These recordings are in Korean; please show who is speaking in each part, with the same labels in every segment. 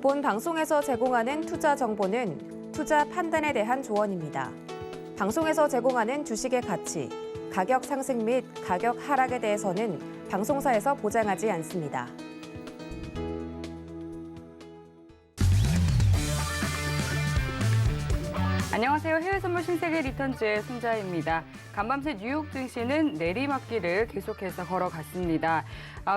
Speaker 1: 본 방송에서 제공하는 투자 정보는 투자 판단에 대한 조언입니다. 방송에서 제공하는 주식의 가치, 가격 상승 및 가격 하락에 대해서는 방송사에서 보장하지 않습니다.
Speaker 2: 안녕하세요. 해외선물 신세계 리턴즈의 손자입니다. 간밤새 뉴욕 증시는 내리막길을 계속해서 걸어갔습니다.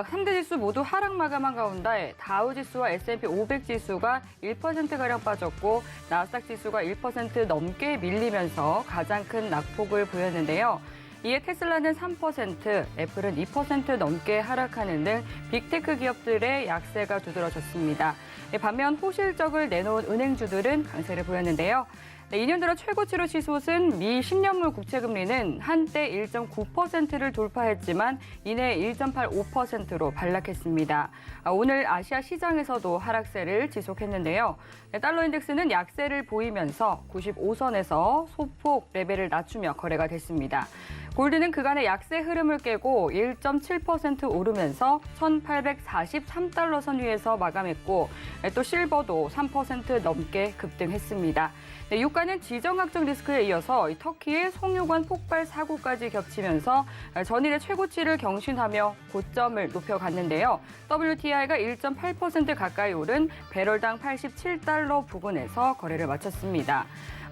Speaker 2: 상대 지수 모두 하락 마감한 가운데 다우 지수와 S&P 500 지수가 1%가량 빠졌고 나스닥 지수가 1% 넘게 밀리면서 가장 큰 낙폭을 보였는데요. 이에 테슬라는 3%, 애플은 2% 넘게 하락하는 등 빅테크 기업들의 약세가 두드러졌습니다. 반면 호실적을 내놓은 은행주들은 강세를 보였는데요. 2년 들어 최고치로 치솟은 미 10년물 국채금리는 한때 1.9%를 돌파했지만 이내 1.85%로 반락했습니다. 오늘 아시아 시장에서도 하락세를 지속했는데요. 달러 인덱스는 약세를 보이면서 95선에서 소폭 레벨을 낮추며 거래가 됐습니다. 골드는 그간의 약세 흐름을 깨고 1.7% 오르면서 1,843달러 선 위에서 마감했고 또 실버도 3% 넘게 급등했습니다. 유가는 지정학적 리스크에 이어서 터키의 송유관 폭발 사고까지 겹치면서 전일의 최고치를 경신하며 고점을 높여갔는데요. WTI가 1.8% 가까이 오른 배럴당 87달러 부근에서 거래를 마쳤습니다.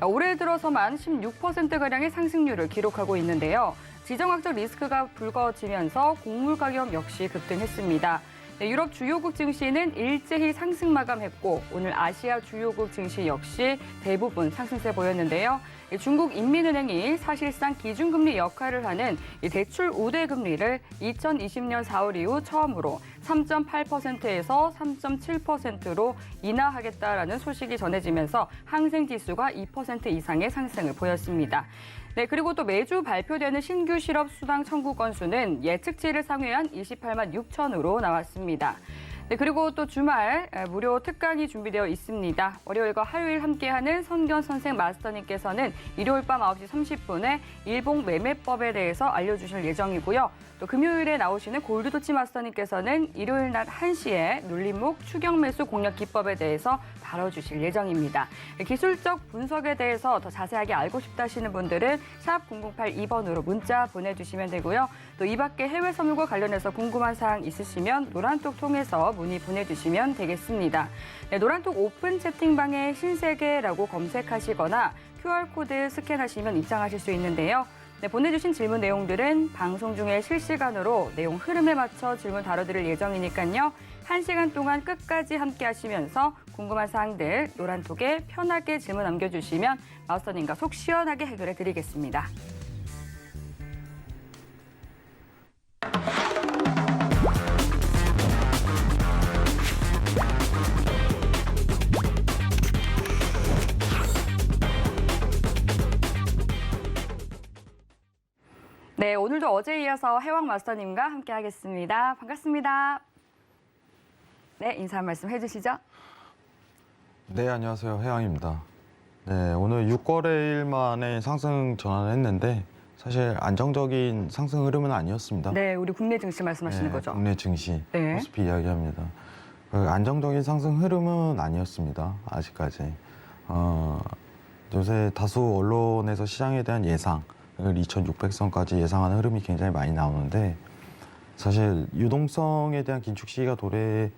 Speaker 2: 올해 들어서만 16%가량의 상승률을 기록하고 있는데요. 지정학적 리스크가 불거지면서 곡물 가격 역시 급등했습니다. 유럽 주요국 증시는 일제히 상승 마감했고 오늘 아시아 주요국 증시 역시 대부분 상승세 보였는데요. 중국 인민은행이 사실상 기준금리 역할을 하는 대출 우대 금리를 2020년 4월 이후 처음으로 3.8%에서 3.7%로 인하하겠다라는 소식이 전해지면서 항생지수가 2% 이상의 상승을 보였습니다. 그리고 또 매주 발표되는 신규 실업 수당 청구 건수는 예측치를 상회한 28만 6천으로 나왔습니다. 그리고 또 주말 무료 특강이 준비되어 있습니다. 월요일과 화요일 함께하는 선견 선생 마스터님께서는 일요일 밤 9시 30분에 일봉 매매법에 대해서 알려주실 예정이고요. 또 금요일에 나오시는 골드도치 마스터님께서는 일요일 낮 1시에 눌림목 추격 매수 공략 기법에 대해서 다뤄주실 예정입니다. 기술적 분석에 대해서 더 자세하게 알고 싶다 하시는 분들은 샵 0082번으로 문자 보내주시면 되고요. 또 이 밖에 해외 선물과 관련해서 궁금한 사항 있으시면 노란톡 통해서 문의 보내주시면 되겠습니다. 노란톡 오픈 채팅방에 신세계라고 검색하시거나 QR코드 스캔하시면 입장하실 수 있는데요. 보내주신 질문 내용들은 방송 중에 실시간으로 내용 흐름에 맞춰 질문 다뤄드릴 예정이니까요. 1시간 동안 끝까지 함께 하시면서 궁금한 사항들 노란톡에 편하게 질문 남겨주시면 마스터님과 속 시원하게 해결해 드리겠습니다. 네, 오늘도 어제에 이어서 해왕 마스터님과 함께 하겠습니다. 반갑습니다. 네, 인사 한 말씀 해주시죠.
Speaker 3: 네, 안녕하세요. 해왕입니다. 네, 오늘 6거래일 만에 상승 전환을 했는데 사실 안정적인 상승 흐름은 아니었습니다.
Speaker 2: 네, 우리 국내 증시 말씀하시는
Speaker 3: 네,
Speaker 2: 거죠?
Speaker 3: 국내 증시,
Speaker 2: 네.
Speaker 3: 코스피 이야기합니다. 안정적인 상승 흐름은 아니었습니다. 아직까지. 요새 다수 언론에서 시장에 대한 예상, 2600선까지 예상하는 흐름이 굉장히 많이 나오는데 사실 유동성에 대한 긴축 시기가 도래한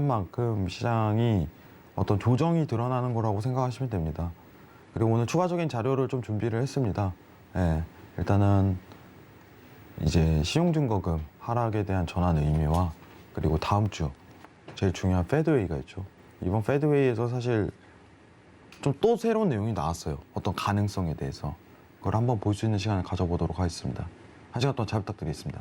Speaker 3: 만큼 시장이 어떤 조정이 드러나는 거라고 생각하시면 됩니다. 그리고 오늘 추가적인 자료를 좀 준비를 했습니다. 네, 일단은 이제 신용증거금 하락에 대한 전환 의미와 그리고 다음 주 제일 중요한 패드웨이가 있죠. 이번 패드웨이에서 사실 좀 또 새로운 내용이 나왔어요. 어떤 가능성에 대해서. 그걸 한번 볼 수 있는 시간을 가져보도록 하겠습니다. 1시간 동안 잘 부탁드리겠습니다.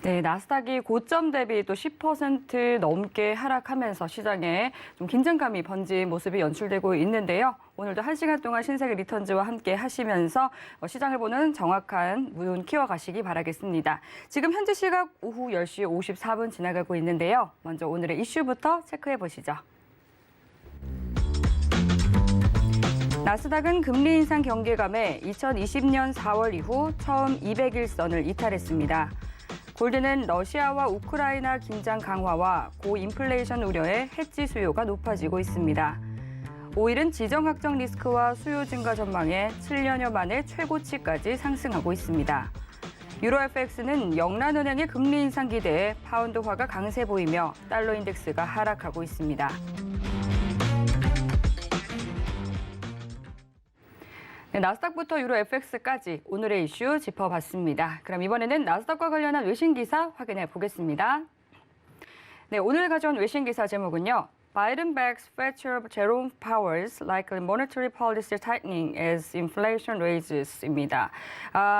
Speaker 2: 네, 나스닥이 고점 대비 또 10% 넘게 하락하면서 시장에 좀 긴장감이 번진 모습이 연출되고 있는데요. 오늘도 1시간 동안 신세계 리턴즈와 함께 하시면서 시장을 보는 정확한 눈 키워가시기 바라겠습니다. 지금 현재 시각 오후 10시 54분 지나가고 있는데요. 먼저 오늘의 이슈부터 체크해 보시죠. 나스닥은 금리 인상 경계감에 2020년 4월 이후 처음 200일선을 이탈했습니다. 골드는 러시아와 우크라이나 긴장 강화와 고인플레이션 우려에 해지 수요가 높아지고 있습니다. 오일은 지정 확정 리스크와 수요 증가 전망에 7년여 만에 최고치까지 상승하고 있습니다. 유로 FX는 영란은행의 금리 인상 기대에 파운드화가 강세 보이며 달러 인덱스가 하락하고 있습니다. 네, 나스닥부터 유로 FX까지 오늘의 이슈 짚어봤습니다. 그럼 이번에는 나스닥과 관련한 외신 기사 확인해 보겠습니다. 네, 오늘 가져온 외신 기사 제목은요. Biden backs Fed Chair Jerome Powell's likely monetary policy tightening as inflation raises.입니다.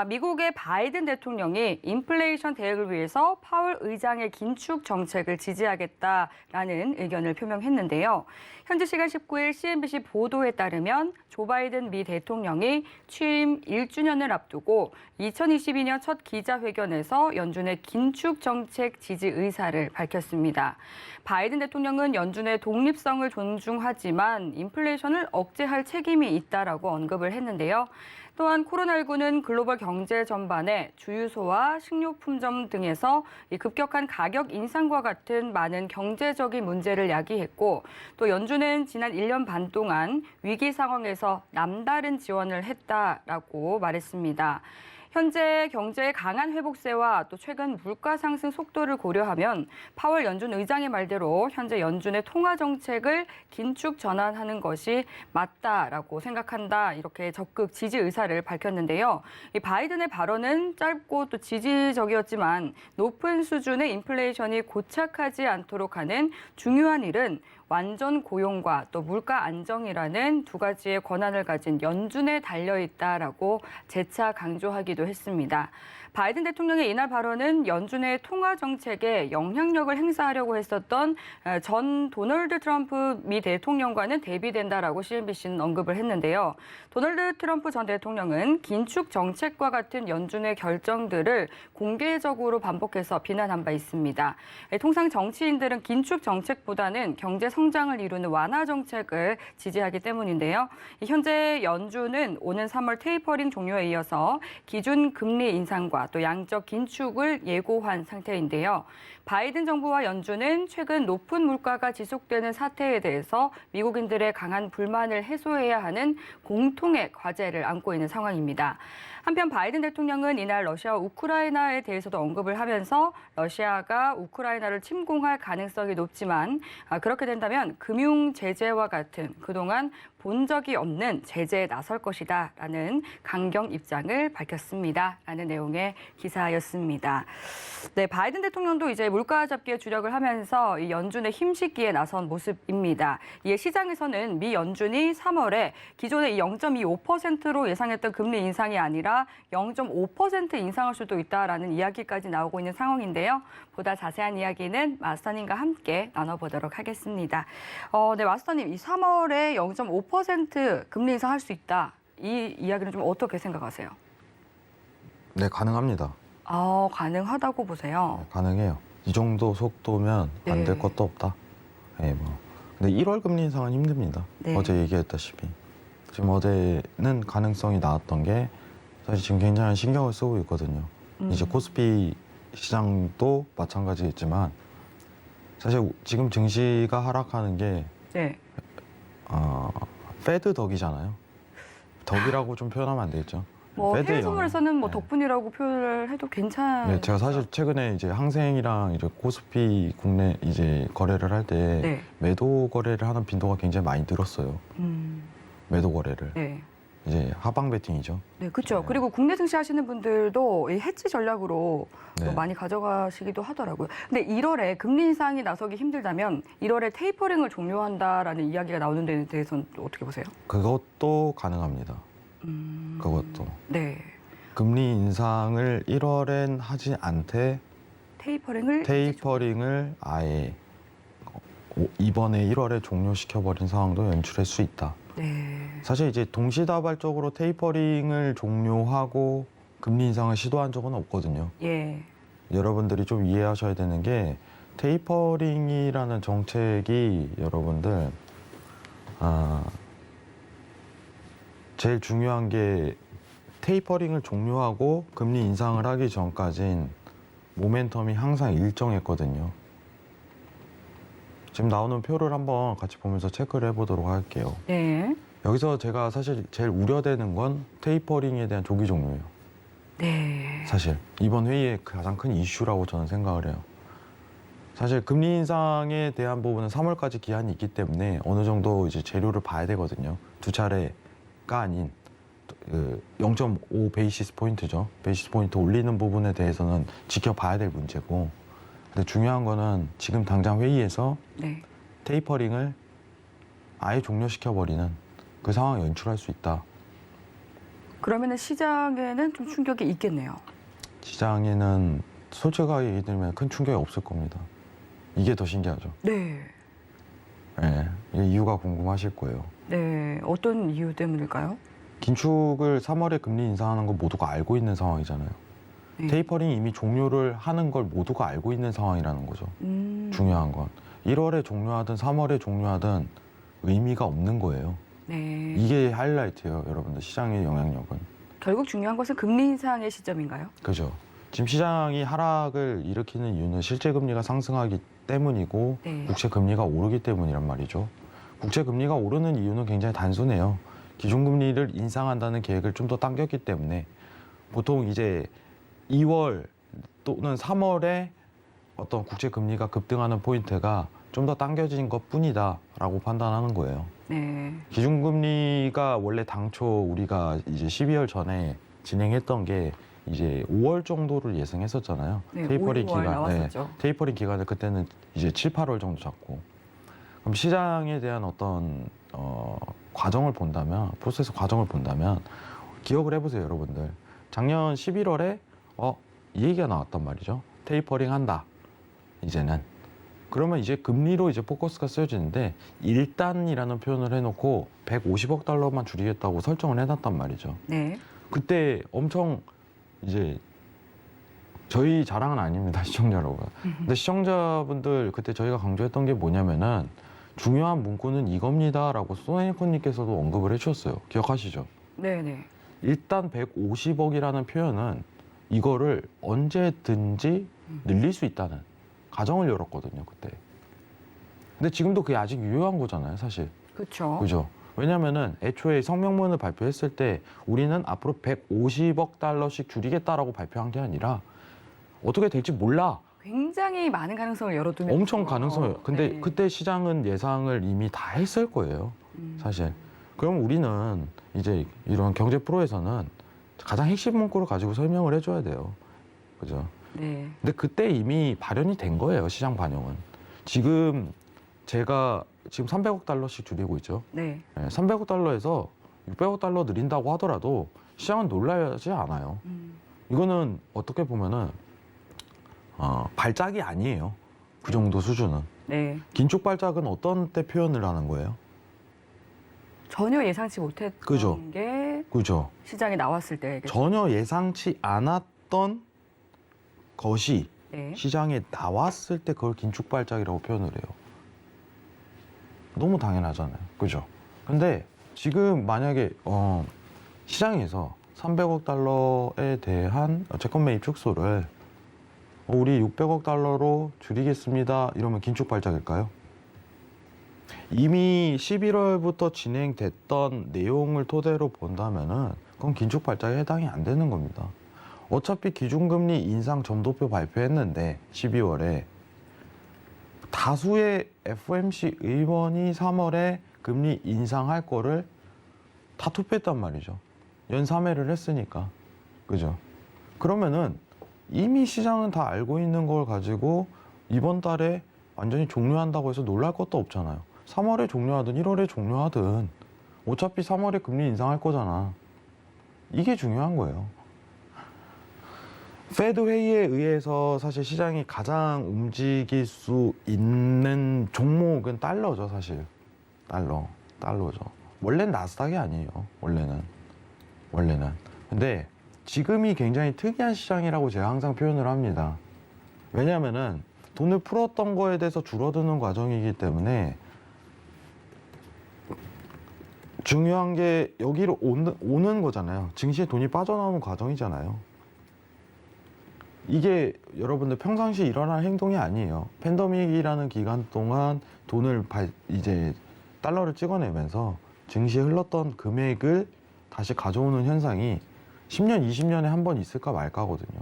Speaker 2: 미국의 바이든 대통령이 인플레이션 대응을 위해서 파월 의장의 긴축 정책을 지지하겠다라는 의견을 표명했는데요. 현지 시간 19일 CNBC 보도에 따르면 조 바이든 미 대통령이 취임 1주년을 앞두고 2022년 첫 기자회견에서 연준의 긴축 정책 지지 의사를 밝혔습니다. 바이든 대통령은 연준의 독립성을 존중하지만 인플레이션을 억제할 책임이 있다라고 언급을 했는데요. 또한 코로나19는 글로벌 경제 전반에 주유소와 식료품점 등에서 급격한 가격 인상과 같은 많은 경제적인 문제를 야기했고 또 연준은 지난 1년 반 동안 위기 상황에서 남다른 지원을 했다라고 말했습니다. 현재 경제의 강한 회복세와 또 최근 물가 상승 속도를 고려하면 파월 연준 의장의 말대로 현재 연준의 통화 정책을 긴축 전환하는 것이 맞다라고 생각한다. 이렇게 적극 지지 의사를 밝혔는데요. 이 바이든의 발언은 짧고 또 지지적이었지만 높은 수준의 인플레이션이 고착하지 않도록 하는 중요한 일은 완전 고용과 또 물가 안정이라는 두 가지의 권한을 가진 연준에 달려 있다라고 재차 강조하기도 했습니다. 바이든 대통령의 이날 발언은 연준의 통화 정책에 영향력을 행사하려고 했었던 전 도널드 트럼프 미 대통령과는 대비된다라고 CNBC는 언급을 했는데요. 도널드 트럼프 전 대통령은 긴축 정책과 같은 연준의 결정들을 공개적으로 반복해서 비난한 바 있습니다. 통상 정치인들은 긴축 정책보다는 경제 성장을 이루는 완화 정책을 지지하기 때문인데요. 현재 연준은 오는 3월 테이퍼링 종료에 이어서 기준 금리 인상과 또 양적 긴축을 예고한 상태인데요. 바이든 정부와 연준은 최근 높은 물가가 지속되는 사태에 대해서 미국인들의 강한 불만을 해소해야 하는 공통의 과제를 안고 있는 상황입니다. 한편 바이든 대통령은 이날 러시아와 우크라이나에 대해서도 언급을 하면서 러시아가 우크라이나를 침공할 가능성이 높지만 그렇게 된다면 금융 제재와 같은 그동안 본 적이 없는 제재에 나설 것이다라는 강경 입장을 밝혔습니다. 라는 내용의 기사였습니다. 네, 바이든 대통령도 이제 물가 잡기에 주력을 하면서 이 연준의 힘싣기에 나선 모습입니다. 이에 시장에서는 미 연준이 3월에 기존의 0.25%로 예상했던 금리 인상이 아니라 0.5% 인상할 수도 있다라는 이야기까지 나오고 있는 상황인데요. 보다 자세한 이야기는 마스터님과 함께 나눠보도록 하겠습니다. 네, 마스터님, 이 3월에 0.5% 금리 인상할 수 있다. 이 이야기는 좀 어떻게 생각하세요?
Speaker 3: 네, 가능합니다.
Speaker 2: 가능하다고 보세요.
Speaker 3: 네, 가능해요. 이 정도 속도면 안 될
Speaker 2: 네.
Speaker 3: 것도 없다. 네, 뭐. 근데 1월 금리 인상은 힘듭니다.
Speaker 2: 네.
Speaker 3: 어제 얘기했다시피. 지금 어제는 가능성이 나왔던 게 사실 지금 굉장히 신경을 쓰고 있거든요. 이제 코스피 시장도 마찬가지겠지만 사실 지금 증시가 하락하는 게
Speaker 2: 네.
Speaker 3: 페드 덕이잖아요. 덕이라고 좀 표현하면 안 되겠죠.
Speaker 2: 뭐
Speaker 3: 페드의
Speaker 2: 해외 선물에서는 뭐
Speaker 3: 네.
Speaker 2: 덕분이라고 표현을 해도 괜찮아요.
Speaker 3: 네, 제가 사실 최근에 이제 항생이랑 이제 코스피 국내 이제 거래를 할 때
Speaker 2: 네.
Speaker 3: 매도 거래를 하는 빈도가 굉장히 많이 늘었어요. 매도 거래를.
Speaker 2: 네.
Speaker 3: 이제 하방 베팅이죠.
Speaker 2: 네, 그렇죠.
Speaker 3: 네.
Speaker 2: 그리고 국내 증시 하시는 분들도 이 해지 전략으로 또
Speaker 3: 네.
Speaker 2: 많이 가져가시기도 하더라고요. 근데 1월에 금리 인상이 나서기 힘들다면 1월에 테이퍼링을 종료한다라는 이야기가 나오는 데에 대해서는 또 어떻게 보세요?
Speaker 3: 그것도 가능합니다. 그것도.
Speaker 2: 네.
Speaker 3: 금리 인상을 1월엔 하지 않되 테이퍼링을 아예 이번에 1월에 종료시켜버린 상황도 연출할 수 있다.
Speaker 2: 네.
Speaker 3: 사실 이제 동시다발적으로 테이퍼링을 종료하고 금리 인상을 시도한 적은 없거든요.
Speaker 2: 예.
Speaker 3: 여러분들이 좀 이해하셔야 되는 게 테이퍼링이라는 정책이 여러분들 제일 중요한 게 테이퍼링을 종료하고 금리 인상을 하기 전까진 모멘텀이 항상 일정했거든요. 지금 나오는 표를 한번 같이 보면서 체크를 해보도록 할게요.
Speaker 2: 네.
Speaker 3: 여기서 제가 사실 제일 우려되는 건 테이퍼링에 대한 조기 종료예요.
Speaker 2: 네.
Speaker 3: 사실 이번 회의의 가장 큰 이슈라고 저는 생각을 해요. 사실 금리 인상에 대한 부분은 3월까지 기한이 있기 때문에 어느 정도 이제 재료를 봐야 되거든요. 두 차례가 아닌 0.5 베이시스 포인트죠. 베이시스 포인트 올리는 부분에 대해서는 지켜봐야 될 문제고, 근데 중요한 거는 지금 당장 회의에서
Speaker 2: 네.
Speaker 3: 테이퍼링을 아예 종료시켜버리는 그 상황을 연출할 수 있다.
Speaker 2: 그러면은 시장에는 좀 충격이 있겠네요.
Speaker 3: 시장에는 솔직하게 얘기드리면 큰 충격이 없을 겁니다. 이게 더 신기하죠.
Speaker 2: 네.
Speaker 3: 네, 이게 이유가 궁금하실 거예요.
Speaker 2: 네. 어떤 이유 때문일까요?
Speaker 3: 긴축을 3월에 금리 인상하는 거 모두가 알고 있는 상황이잖아요.
Speaker 2: 네.
Speaker 3: 테이퍼링이 이미 종료를 하는 걸 모두가 알고 있는 상황이라는 거죠. 중요한 건 1월에 종료하든 3월에 종료하든 의미가 없는 거예요.
Speaker 2: 네.
Speaker 3: 이게 하이라이트예요, 여러분들. 시장의 영향력은.
Speaker 2: 결국 중요한 것은 금리 인상의 시점인가요?
Speaker 3: 그죠. 지금 시장이 하락을 일으키는 이유는 실제 금리가 상승하기 때문이고
Speaker 2: 네.
Speaker 3: 국채 금리가 오르기 때문이란 말이죠. 국채 금리가 오르는 이유는 굉장히 단순해요. 기준금리를 인상한다는 계획을 좀 더 당겼기 때문에 보통 이제 2월 또는 3월에 어떤 국채 금리가 급등하는 포인트가 좀 더 당겨진 것 뿐이다라고 판단하는 거예요.
Speaker 2: 네.
Speaker 3: 기준금리가 원래 당초 우리가 이제 12월 전에 진행했던 게 이제 5월 정도를 예상했었잖아요.
Speaker 2: 네.
Speaker 3: 테이퍼링
Speaker 2: 5월
Speaker 3: 기간,
Speaker 2: 나왔었죠.
Speaker 3: 테이퍼링 기간을 그때는 이제 7, 8월 정도 잡고. 그럼 시장에 대한 어떤 과정을 본다면, 프로세스 과정을 본다면 기억을 해보세요, 여러분들. 작년 11월에 이 얘기가 나왔단 말이죠. 테이퍼링 한다. 이제는. 그러면 이제 금리로 이제 포커스가 쓰여지는데 일단이라는 표현을 해놓고 150억 달러만 줄이겠다고 설정을 해놨단 말이죠.
Speaker 2: 네.
Speaker 3: 그때 엄청 이제 저희 자랑은 아닙니다, 시청자 여러분. 근데 시청자분들 그때 저희가 강조했던 게 뭐냐면은 중요한 문구는 이겁니다라고 소네코님께서도 언급을 해주셨어요. 기억하시죠?
Speaker 2: 네네.
Speaker 3: 일단 150억이라는 표현은 이거를 언제든지 늘릴 수 있다는 가정을 열었거든요, 그때. 근데 지금도 그게 아직 유효한 거잖아요, 사실.
Speaker 2: 그렇죠.
Speaker 3: 그죠? 왜냐면은 애초에 성명문을 발표했을 때 우리는 앞으로 150억 달러씩 줄이겠다라고 발표한 게 아니라 어떻게 될지 몰라.
Speaker 2: 굉장히 많은 가능성을 열어두면
Speaker 3: 엄청 가능성이에요. 근데
Speaker 2: 네.
Speaker 3: 그때 시장은 예상을 이미 다 했을 거예요, 사실. 그럼 우리는 이제 이런 경제 프로에서는 가장 핵심 문구를 가지고 설명을 해줘야 돼요. 그죠?
Speaker 2: 네.
Speaker 3: 근데 그때 이미 발현이 된 거예요, 시장 반영은. 지금 제가 지금 300억 달러씩 줄이고 있죠.
Speaker 2: 네.
Speaker 3: 300억 달러에서 600억 달러 늘린다고 하더라도 시장은 놀라지 않아요. 이거는 어떻게 보면은 발작이 아니에요. 그 정도 수준은.
Speaker 2: 네.
Speaker 3: 긴축 발작은 어떤 때 표현을 하는 거예요?
Speaker 2: 전혀 예상치 못했던
Speaker 3: 그죠.
Speaker 2: 게
Speaker 3: 그죠?
Speaker 2: 시장에 나왔을 때.
Speaker 3: 전혀 예상치 않았던 것이
Speaker 2: 네.
Speaker 3: 시장에 나왔을 때 그걸 긴축 발작이라고 표현을 해요. 너무 당연하잖아요. 그죠? 근데 지금 만약에 시장에서 300억 달러에 대한 채권 매입 축소를 우리 600억 달러로 줄이겠습니다. 이러면 긴축 발작일까요? 이미 11월부터 진행됐던 내용을 토대로 본다면은 그건 긴축 발작에 해당이 안 되는 겁니다. 어차피 기준금리 인상 점도표 발표했는데 12월에 다수의 FOMC 의원이 3월에 금리 인상할 거를 다 투표했단 말이죠. 연 3회를 했으니까. 그죠? 그러면은 이미 시장은 다 알고 있는 걸 가지고 이번 달에 완전히 종료한다고 해서 놀랄 것도 없잖아요. 3월에 종료하든 1월에 종료하든 어차피 3월에 금리 인상할 거잖아. 이게 중요한 거예요. 페드 회의에 의해서 사실 시장이 가장 움직일 수 있는 종목은 달러죠, 사실. 달러죠. 원래는 나스닥이 아니에요, 원래는. 근데 지금이 굉장히 특이한 시장이라고 제가 항상 표현을 합니다. 왜냐면은 돈을 풀었던 거에 대해서 줄어드는 과정이기 때문에 중요한 게 여기로 오는 거잖아요. 증시에 돈이 빠져나오는 과정이잖아요. 이게 여러분들 평상시 일어날 행동이 아니에요. 팬데믹이라는 기간 동안 돈을 이제 달러를 찍어내면서 증시에 흘렀던 금액을 다시 가져오는 현상이 10년, 20년에 한 번 있을까 말까거든요.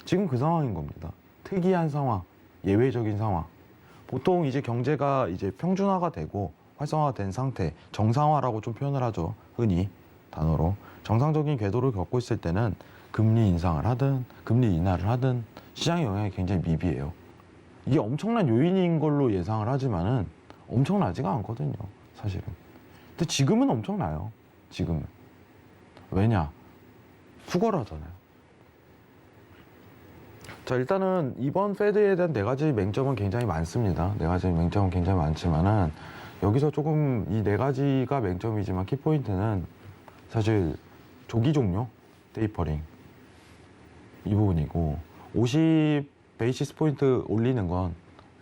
Speaker 3: 지금 그 상황인 겁니다. 특이한 상황, 예외적인 상황. 보통 이제 경제가 이제 평준화가 되고 활성화된 상태, 정상화라고 좀 표현을 하죠. 흔히 단어로. 정상적인 궤도를 겪고 있을 때는 금리 인상을 하든 금리 인하를 하든 시장의 영향이 굉장히 미비해요. 이게 엄청난 요인인 걸로 예상을 하지만은 엄청나지가 않거든요, 사실은. 근데 지금은 엄청나요. 지금은. 왜냐? 수거라잖아요. 자, 일단은 이번 패드에 대한 4가지 맹점은 굉장히 많습니다. 4가지 맹점은 굉장히 많지만은 여기서 조금 이 4가지가 맹점이지만 키포인트는 사실 조기 종료, 테이퍼링 이 부분이고 50 베이시스 포인트 올리는 건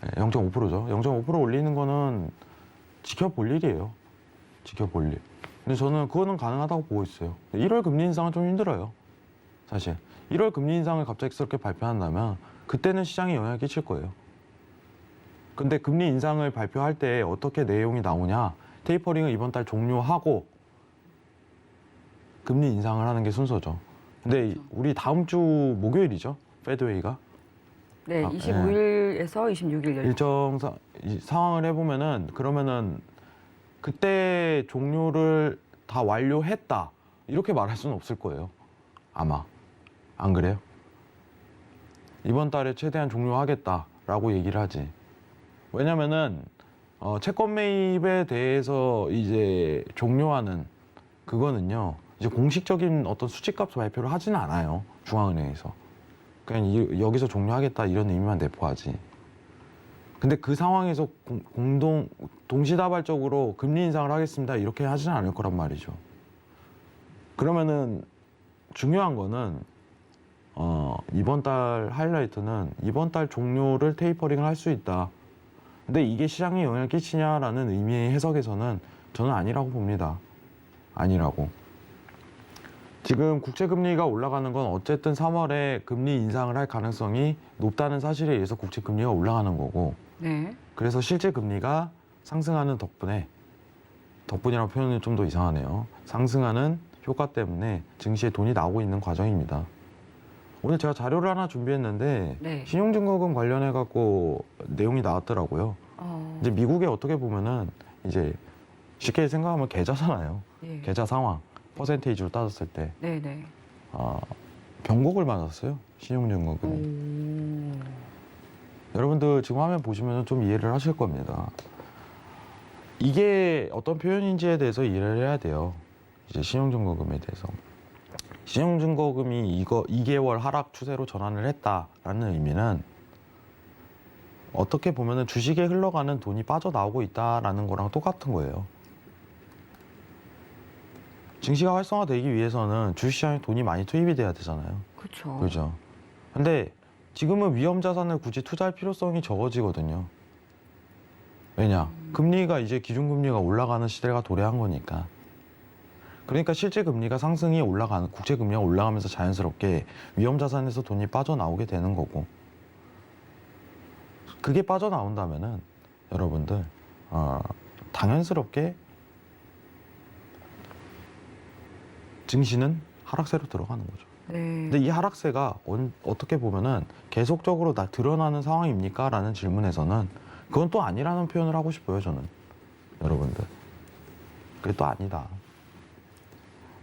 Speaker 3: 0.5%죠. 0.5% 올리는 거는 지켜볼 일이에요. 지켜볼 일. 근데 저는 그거는 가능하다고 보고 있어요. 1월 금리 인상은 좀 힘들어요. 사실 1월 금리 인상을 갑작스럽게 발표한다면 그때는 시장에 영향을 끼칠 거예요. 근데 금리 인상을 발표할 때 어떻게 내용이 나오냐? 테이퍼링을 이번 달 종료하고 금리 인상을 하는 게 순서죠. 근데 우리 다음 주 목요일이죠. 패드웨이가.
Speaker 2: 네, 25일에서 26일
Speaker 3: 일정 상황을 해보면은 그러면은 그때 종료를 다 완료했다 이렇게 말할 수는 없을 거예요. 아마 안 그래요? 이번 달에 최대한 종료하겠다라고 얘기를 하지. 왜냐면은 채권 매입에 대해서 이제 종료하는 그거는요. 이제 공식적인 어떤 수치값 발표를 하지는 않아요. 중앙은행에서. 그냥 여기서 종료하겠다 이런 의미만 내포하지. 근데 그 상황에서 동시다발적으로 금리 인상을 하겠습니다 이렇게 하지는 않을 거란 말이죠. 그러면은 중요한 거는 이번 달 하이라이트는 이번 달 종료를 테이퍼링을 할 수 있다. 근데 이게 시장에 영향을 끼치냐라는 의미의 해석에서는 저는 아니라고 봅니다. 아니라고. 지금 국채금리가 올라가는 건 어쨌든 3월에 금리 인상을 할 가능성이 높다는 사실에 의해서 국채금리가 올라가는 거고
Speaker 2: 네.
Speaker 3: 그래서 실제 금리가 상승하는 덕분이라고 표현이 좀 더 이상하네요. 상승하는 효과 때문에 증시에 돈이 나오고 있는 과정입니다. 오늘 제가 자료를 하나 준비했는데
Speaker 2: 네.
Speaker 3: 신용증거금 관련해 갖고 내용이 나왔더라고요. 이제 미국에 어떻게 보면은 이제 쉽게 생각하면 계좌잖아요.
Speaker 2: 예.
Speaker 3: 계좌 상황 퍼센테이지로 따졌을 때
Speaker 2: 네네.
Speaker 3: 변곡을 맞았어요. 신용증거금이. 여러분들 지금 화면 보시면 좀 이해를 하실 겁니다. 이게 어떤 표현인지에 대해서 이해를 해야 돼요. 이제 신용증거금에 대해서. 신용증거금이 2개월 하락 추세로 전환을 했다라는 의미는 어떻게 보면은 주식에 흘러가는 돈이 빠져나오고 있다라는 거랑 똑같은 거예요. 증시가 활성화되기 위해서는 주식시장에 돈이 많이 투입이 돼야 되잖아요.
Speaker 2: 그렇죠.
Speaker 3: 그렇죠. 근데 지금은 위험 자산을 굳이 투자할 필요성이 적어지거든요. 왜냐? 금리가 이제 기준금리가 올라가는 시대가 도래한 거니까. 그러니까 실제 금리가 상승이 올라가는 국채 금리가 올라가면서 자연스럽게 위험 자산에서 돈이 빠져나오게 되는 거고. 그게 빠져나온다면은 여러분들 당연스럽게 증시는 하락세로 들어가는 거죠.
Speaker 2: 네.
Speaker 3: 근데 이 하락세가 어떻게 보면은 계속적으로 드러나는 상황입니까? 라는 질문에서는 그건 또 아니라는 표현을 하고 싶어요, 저는. 여러분들. 그게 또 아니다.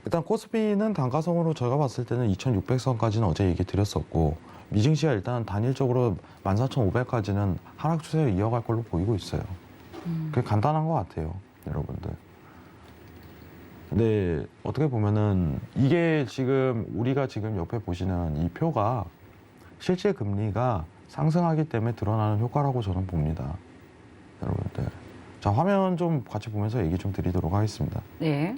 Speaker 3: 일단 코스피는 단가성으로 제가 봤을 때는 2600선까지는 어제 얘기 드렸었고 미증시가 일단 단일적으로 14500까지는 하락 추세를 이어갈 걸로 보이고 있어요. 그게 간단한 것 같아요, 여러분들. 근데 어떻게 보면은 이게 지금 우리가 지금 옆에 보시는 이 표가 실제 금리가 상승하기 때문에 드러나는 효과라고 저는 봅니다. 여러분들. 자, 화면 좀 같이 보면서 얘기 좀 드리도록 하겠습니다.
Speaker 2: 네.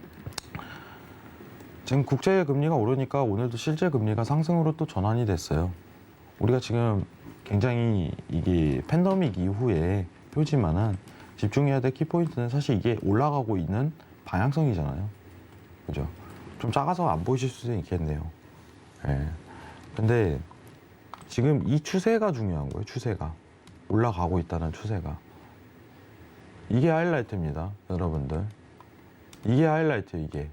Speaker 3: 지금 국채 금리가 오르니까 오늘도 실제 금리가 상승으로 또 전환이 됐어요. 우리가 지금 굉장히 이게 팬데믹 이후에 표지만은 집중해야 될 키포인트는 사실 이게 올라가고 있는 방향성이잖아요. 그죠? 좀 작아서 안 보이실 수도 있겠네요. 예. 근데 지금 이 추세가 중요한 거예요. 추세가. 올라가고 있다는 추세가. 이게 하이라이트입니다. 여러분들. 이게 하이라이트예요. 이게.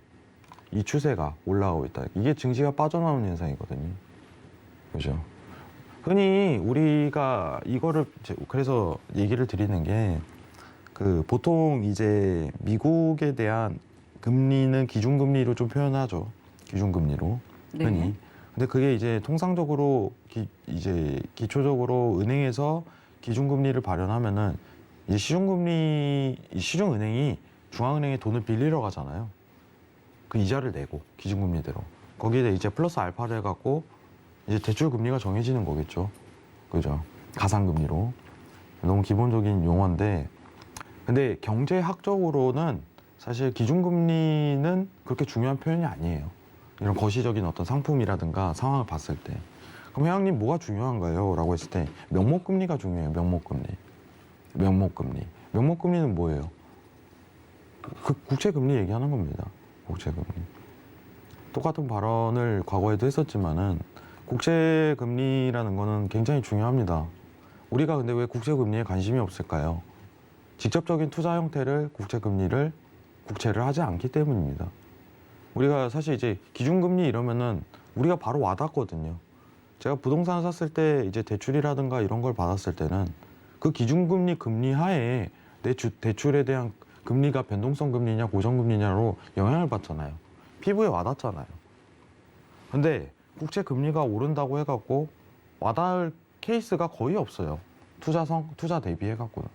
Speaker 3: 이 추세가 올라가고 있다. 이게 증시가 빠져나오는 현상이거든요. 그죠? 흔히 우리가 이거를 그래서 얘기를 드리는 게 그 보통 이제 미국에 대한 금리는 기준금리로 좀 표현하죠. 기준금리로 흔히.
Speaker 2: 네.
Speaker 3: 근데 그게 이제 통상적으로 이제 기초적으로 은행에서 기준금리를 발현하면은 이제 시중은행이 중앙은행에 돈을 빌리러 가잖아요. 그 이자를 내고 기준금리대로 거기에 이제 플러스 알파를 해갖고 이제 대출 금리가 정해지는 거겠죠. 그죠? 가상금리로. 너무 기본적인 용어인데, 근데 경제학적으로는 사실 기준금리는 그렇게 중요한 표현이 아니에요. 이런 거시적인 어떤 상품이라든가 상황을 봤을 때. 그럼 회장님 뭐가 중요한가요? 라고 했을 때 명목금리가 중요해요. 명목금리. 명목금리는 뭐예요? 그 국채금리 얘기하는 겁니다. 국채금리. 똑같은 발언을 과거에도 했었지만은 국채금리라는 거는 굉장히 중요합니다. 우리가 근데 왜 국채금리에 관심이 없을까요? 직접적인 투자 형태를 국채를 하지 않기 때문입니다. 우리가 사실 이제 기준금리 이러면은 우리가 바로 와닿거든요. 제가 부동산 샀을 때 이제 대출이라든가 이런 걸 받았을 때는 그 기준금리 금리 하에 내 대출에 대한 금리가 변동성 금리냐 고정금리냐로 영향을 받잖아요. 피부에 와닿잖아요. 근데 국채 금리가 오른다고 해갖고 와닿을 케이스가 거의 없어요. 투자 대비해갖고는.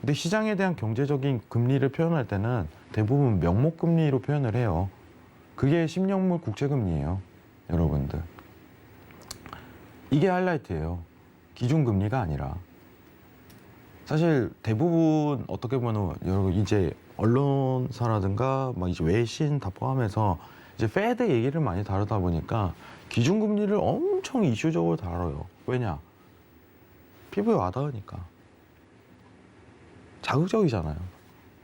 Speaker 3: 근데 시장에 대한 경제적인 금리를 표현할 때는 대부분 명목금리로 표현을 해요. 그게 10년물 국채금리예요. 여러분들. 이게 하이라이트예요. 기준금리가 아니라. 사실 대부분 어떻게 보면 여러분 이제 언론사라든가 막 이제 외신 다 포함해서 이제 페드 얘기를 많이 다루다 보니까 기준금리를 엄청 이슈적으로 다뤄요. 왜냐? 피부에 와닿으니까. 자극적이잖아요.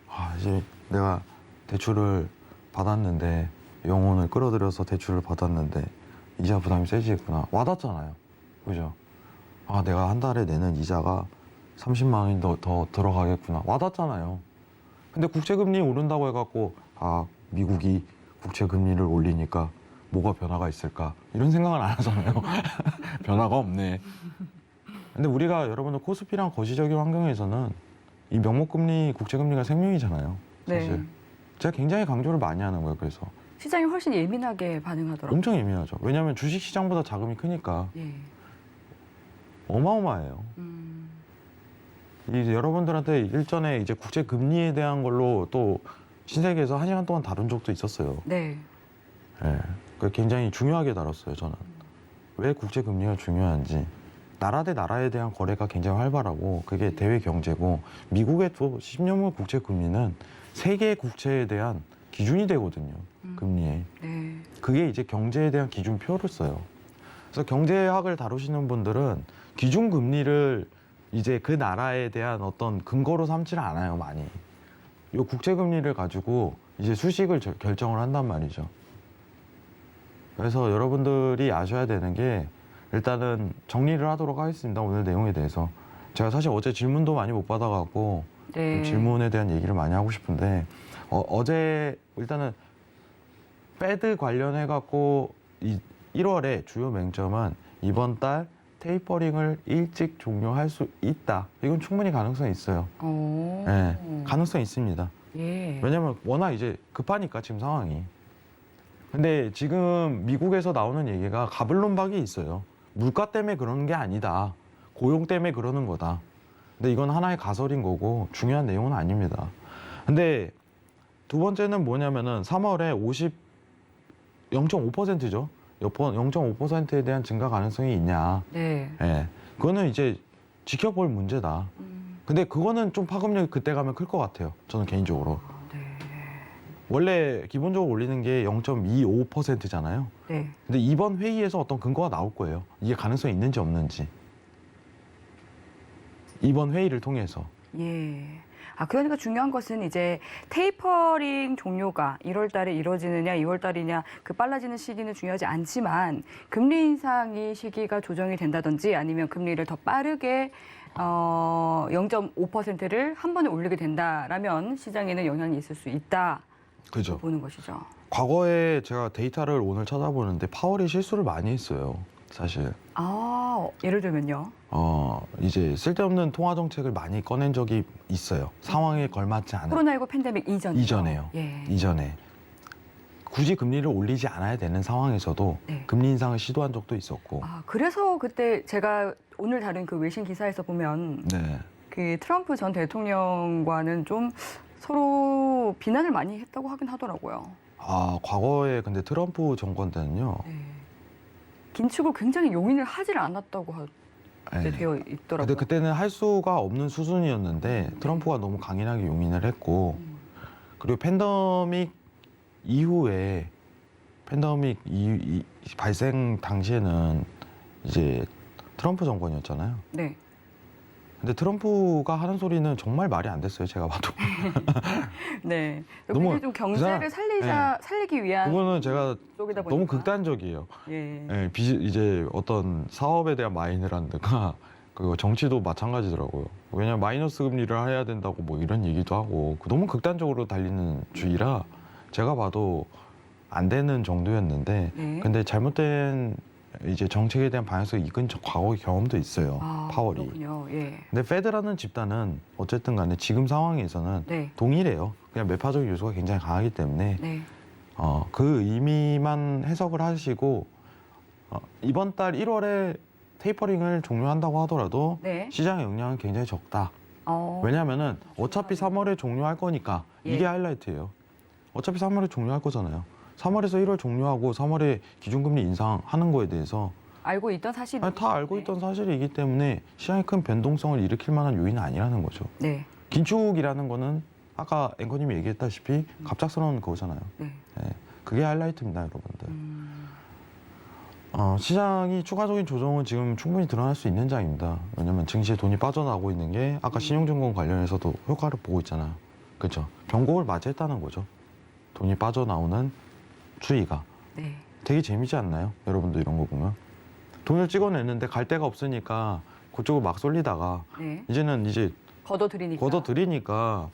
Speaker 3: 아, 이제 내가 대출을 받았는데 영혼을 끌어들여서 대출을 받았는데 이자 부담이 세지겠구나. 와닿잖아요. 그죠? 아, 내가 한 달에 내는 이자가 30만 원이 더 들어가겠구나. 와닿잖아요. 근데 국채금리 오른다고 해갖고 아, 미국이 국채금리를 올리니까 뭐가 변화가 있을까? 이런 생각은 안 하잖아요. 변화가 없네. 근데 우리가 여러분들 코스피랑 거시적인 환경에서는 이 명목금리, 국채금리가 생명이잖아요. 사실.
Speaker 2: 네.
Speaker 3: 제가 굉장히 강조를 많이 하는 거예요. 그래서
Speaker 2: 시장이 훨씬 예민하게 반응하더라고요.
Speaker 3: 엄청 예민하죠. 왜냐하면 주식시장보다 자금이 크니까
Speaker 2: 예.
Speaker 3: 어마어마해요. 이제 여러분들한테 일전에 이제 국채금리에 대한 걸로 또 신세계에서 1시간 동안 다룬 적도 있었어요.
Speaker 2: 네.
Speaker 3: 예. 그 굉장히 중요하게 다뤘어요. 저는 왜 국채금리가 중요한지. 나라 대 나라에 대한 거래가 굉장히 활발하고 그게 대외 경제고 미국의 또 10년물 국채 금리는 세계 국채에 대한 기준이 되거든요. 금리에.
Speaker 2: 네.
Speaker 3: 그게 이제 경제에 대한 기준표를 써요. 그래서 경제학을 다루시는 분들은 기준 금리를 이제 그 나라에 대한 어떤 근거로 삼지를 않아요, 많이. 이 국채 금리를 가지고 이제 수식을 결정을 한단 말이죠. 그래서 여러분들이 아셔야 되는 게 일단은 정리를 하도록 하겠습니다. 오늘 내용에 대해서. 제가 사실 어제 질문도 많이 못 받아갖고
Speaker 2: 네.
Speaker 3: 질문에 대한 얘기를 많이 하고 싶은데 어제 일단은 패드 관련해갖고 1월에 주요 맹점은 이번 달 테이퍼링을 일찍 종료할 수 있다. 이건 충분히 가능성이 있어요.
Speaker 2: 오.
Speaker 3: 네, 가능성이 있습니다.
Speaker 2: 예.
Speaker 3: 왜냐면 워낙 이제 급하니까 지금 상황이. 근데 지금 미국에서 나오는 얘기가 가불론박이 있어요. 물가 때문에 그러는 게 아니다. 고용 때문에 그러는 거다. 근데 이건 하나의 가설인 거고 중요한 내용은 아닙니다. 근데 두 번째는 뭐냐면은 3월에 0.5%죠. 0.5%에 대한 증가 가능성이 있냐.
Speaker 2: 네.
Speaker 3: 예. 그거는 이제 지켜볼 문제다. 근데 그거는 좀 파급력이 그때 가면 클 것 같아요. 저는 개인적으로.
Speaker 2: 네.
Speaker 3: 원래 기본적으로 올리는 게 0.25%잖아요.
Speaker 2: 네.
Speaker 3: 근데 이번 회의에서 어떤 근거가 나올 거예요. 이게 가능성이 있는지 없는지. 이번 회의를 통해서.
Speaker 2: 예. 그러니까 중요한 것은 이제 테이퍼링 종료가 1월 달에 이루어지느냐, 2월 달이냐, 그 빨라지는 시기는 중요하지 않지만 금리 인상이 시기가 조정이 된다든지 아니면 금리를 더 빠르게 0.5%를 한 번에 올리게 된다라면 시장에는 영향이 있을 수 있다.
Speaker 3: 그죠.
Speaker 2: 보는 것이죠.
Speaker 3: 과거에 제가 데이터를 오늘 찾아보는데 파월이 실수를 많이 했어요. 사실.
Speaker 2: 예를 들면요.
Speaker 3: 이제 쓸데없는 통화 정책을 많이 꺼낸 적이 있어요. 상황에 걸맞지 않은.
Speaker 2: 코로나19 팬데믹
Speaker 3: 이전에요.
Speaker 2: 예.
Speaker 3: 이전에. 굳이 금리를 올리지 않아야 되는 상황에서도
Speaker 2: 네.
Speaker 3: 금리 인상을 시도한 적도 있었고.
Speaker 2: 그래서 그때 제가 오늘 다룬 그 외신 기사에서 보면
Speaker 3: 네.
Speaker 2: 그 트럼프 전 대통령과는 좀 서로 비난을 많이 했다고 하긴 하더라고요.
Speaker 3: 과거에 근데 트럼프 정권 때는요.
Speaker 2: 네. 긴축을 굉장히 용인을 하질 않았다고
Speaker 3: 네.
Speaker 2: 되어 있더라고요.
Speaker 3: 근데 그때는 할 수가 없는 수준이었는데 트럼프가 너무 강인하게 용인을 했고 그리고 팬데믹 이후에 발생 당시에는 이제 트럼프 정권이었잖아요.
Speaker 2: 네.
Speaker 3: 근데 트럼프가 하는 소리는 정말 말이 안 됐어요. 제가 봐도.
Speaker 2: 네.
Speaker 3: 너무
Speaker 2: 너무 좀 경제를 살리기 위한
Speaker 3: 그거는 제가
Speaker 2: 쪽이다 보니까.
Speaker 3: 너무 극단적이에요.
Speaker 2: 예.
Speaker 3: 예, 이제 어떤 사업에 대한 마이너라든가 그리고 정치도 마찬가지더라고요. 왜냐면 마이너스 금리를 해야 된다고 뭐 이런 얘기도 하고 너무 극단적으로 달리는 주의라 제가 봐도 안 되는 정도였는데
Speaker 2: 네.
Speaker 3: 근데 잘못된 이제 정책에 대한 방향성을 이끈 과거의 경험도 있어요. 파월이.
Speaker 2: 그렇군요. 예.
Speaker 3: 근데 페드라는 집단은 어쨌든 간에 지금 상황에서는
Speaker 2: 네.
Speaker 3: 동일해요. 그냥 매파적인 요소가 굉장히 강하기 때문에
Speaker 2: 네.
Speaker 3: 그 의미만 해석을 하시고 이번 달 1월에 테이퍼링을 종료한다고 하더라도
Speaker 2: 네.
Speaker 3: 시장의 영향은 굉장히 적다. 왜냐하면은 어차피 3월에 종료할 거니까
Speaker 2: 예.
Speaker 3: 이게 하이라이트예요. 어차피 3월에 종료할 거잖아요. 3월에서 1월 종료하고 3월에 기준금리 인상하는 거에 대해서
Speaker 2: 알고 있던 사실.
Speaker 3: 다 알고 있던 사실이기 때문에 시장에 큰 변동성을 일으킬 만한 요인은 아니라는 거죠.
Speaker 2: 네.
Speaker 3: 긴축이라는 거는 아까 앵커님이 얘기했다시피 갑작스러운 거잖아요.
Speaker 2: 네.
Speaker 3: 네, 그게 하이라이트입니다, 여러분들. 시장이 추가적인 조정은 지금 충분히 드러날 수 있는 장입니다. 왜냐하면 증시에 돈이 빠져나오고 있는 게 아까 신용증권 관련해서도 효과를 보고 있잖아요. 그렇죠? 변곡을 맞이했다는 거죠. 돈이 빠져나오는 추이가.
Speaker 2: 네.
Speaker 3: 되게 재미지 않나요? 여러분도 이런 거 보면. 돈을 찍어냈는데 갈 데가 없으니까 그쪽을 막 쏠리다가
Speaker 2: 네.
Speaker 3: 이제는 이제
Speaker 2: 걷어들이니까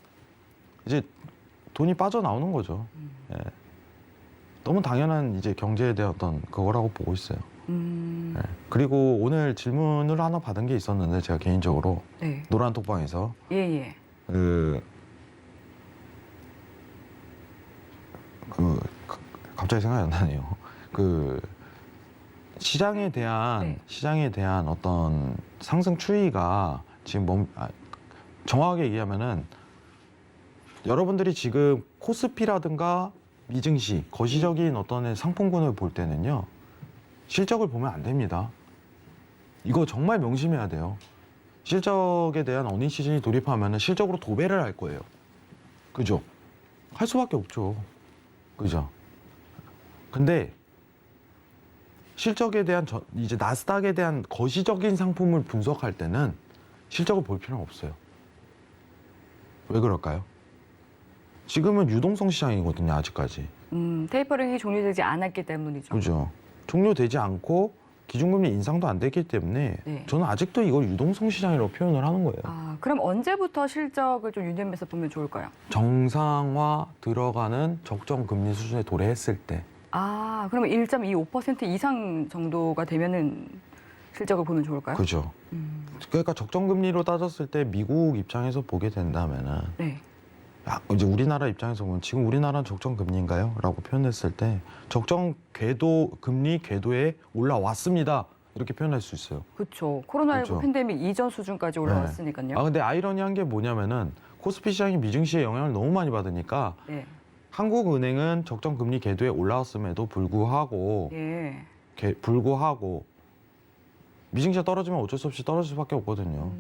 Speaker 3: 이제 돈이 빠져나오는 거죠. 예. 너무 당연한 이제 경제에 대한 어떤 그거라고 보고 있어요. 예. 그리고 오늘 질문을 하나 받은 게 있었는데 제가 개인적으로
Speaker 2: 네.
Speaker 3: 노란 톡방에서
Speaker 2: 예.
Speaker 3: 갑자기 생각이 안 나네요. 시장에 대한 어떤 상승 추이가 지금 정확하게 얘기하면은 여러분들이 지금 코스피라든가 미증시, 거시적인 어떤 상품군을 볼 때는요. 실적을 보면 안 됩니다. 이거 정말 명심해야 돼요. 실적에 대한 어닝 시즌이 돌입하면 실적으로 도배를 할 거예요. 그죠? 할 수밖에 없죠. 그죠? 근데 실적에 대한 이제 나스닥에 대한 거시적인 상품을 분석할 때는 실적을 볼 필요는 없어요. 왜 그럴까요? 지금은 유동성 시장이거든요, 아직까지.
Speaker 2: 테이퍼링이 종료되지 않았기 때문이죠.
Speaker 3: 그죠. 종료되지 않고 기준금리 인상도 안 됐기 때문에
Speaker 2: 네.
Speaker 3: 저는 아직도 이걸 유동성 시장이라고 표현을 하는 거예요.
Speaker 2: 그럼 언제부터 실적을 좀 유념해서 보면 좋을까요?
Speaker 3: 정상화 들어가는 적정 금리 수준에 도래했을 때.
Speaker 2: 그러면 1.25% 이상 정도가 되면은 실적을 보면 좋을까요?
Speaker 3: 그죠. 그러니까 적정 금리로 따졌을 때 미국 입장에서 보게 된다면은
Speaker 2: 네.
Speaker 3: 이제 우리나라 입장에서 보면 지금 우리나라는 적정 금리인가요? 라고 표현했을 때 적정 금리 궤도에 올라왔습니다. 이렇게 표현할 수 있어요.
Speaker 2: 그렇죠. 코로나19
Speaker 3: 그렇죠.
Speaker 2: 팬데믹 이전 수준까지 올라왔으니까요.
Speaker 3: 근데 아이러니한 게 뭐냐면은 코스피 시장이 미증시에 영향을 너무 많이 받으니까
Speaker 2: 네.
Speaker 3: 한국은행은 적정 금리 궤도에 올라왔음에도 불구하고
Speaker 2: 예.
Speaker 3: 미증시가 떨어지면 어쩔 수 없이 떨어질 수밖에 없거든요.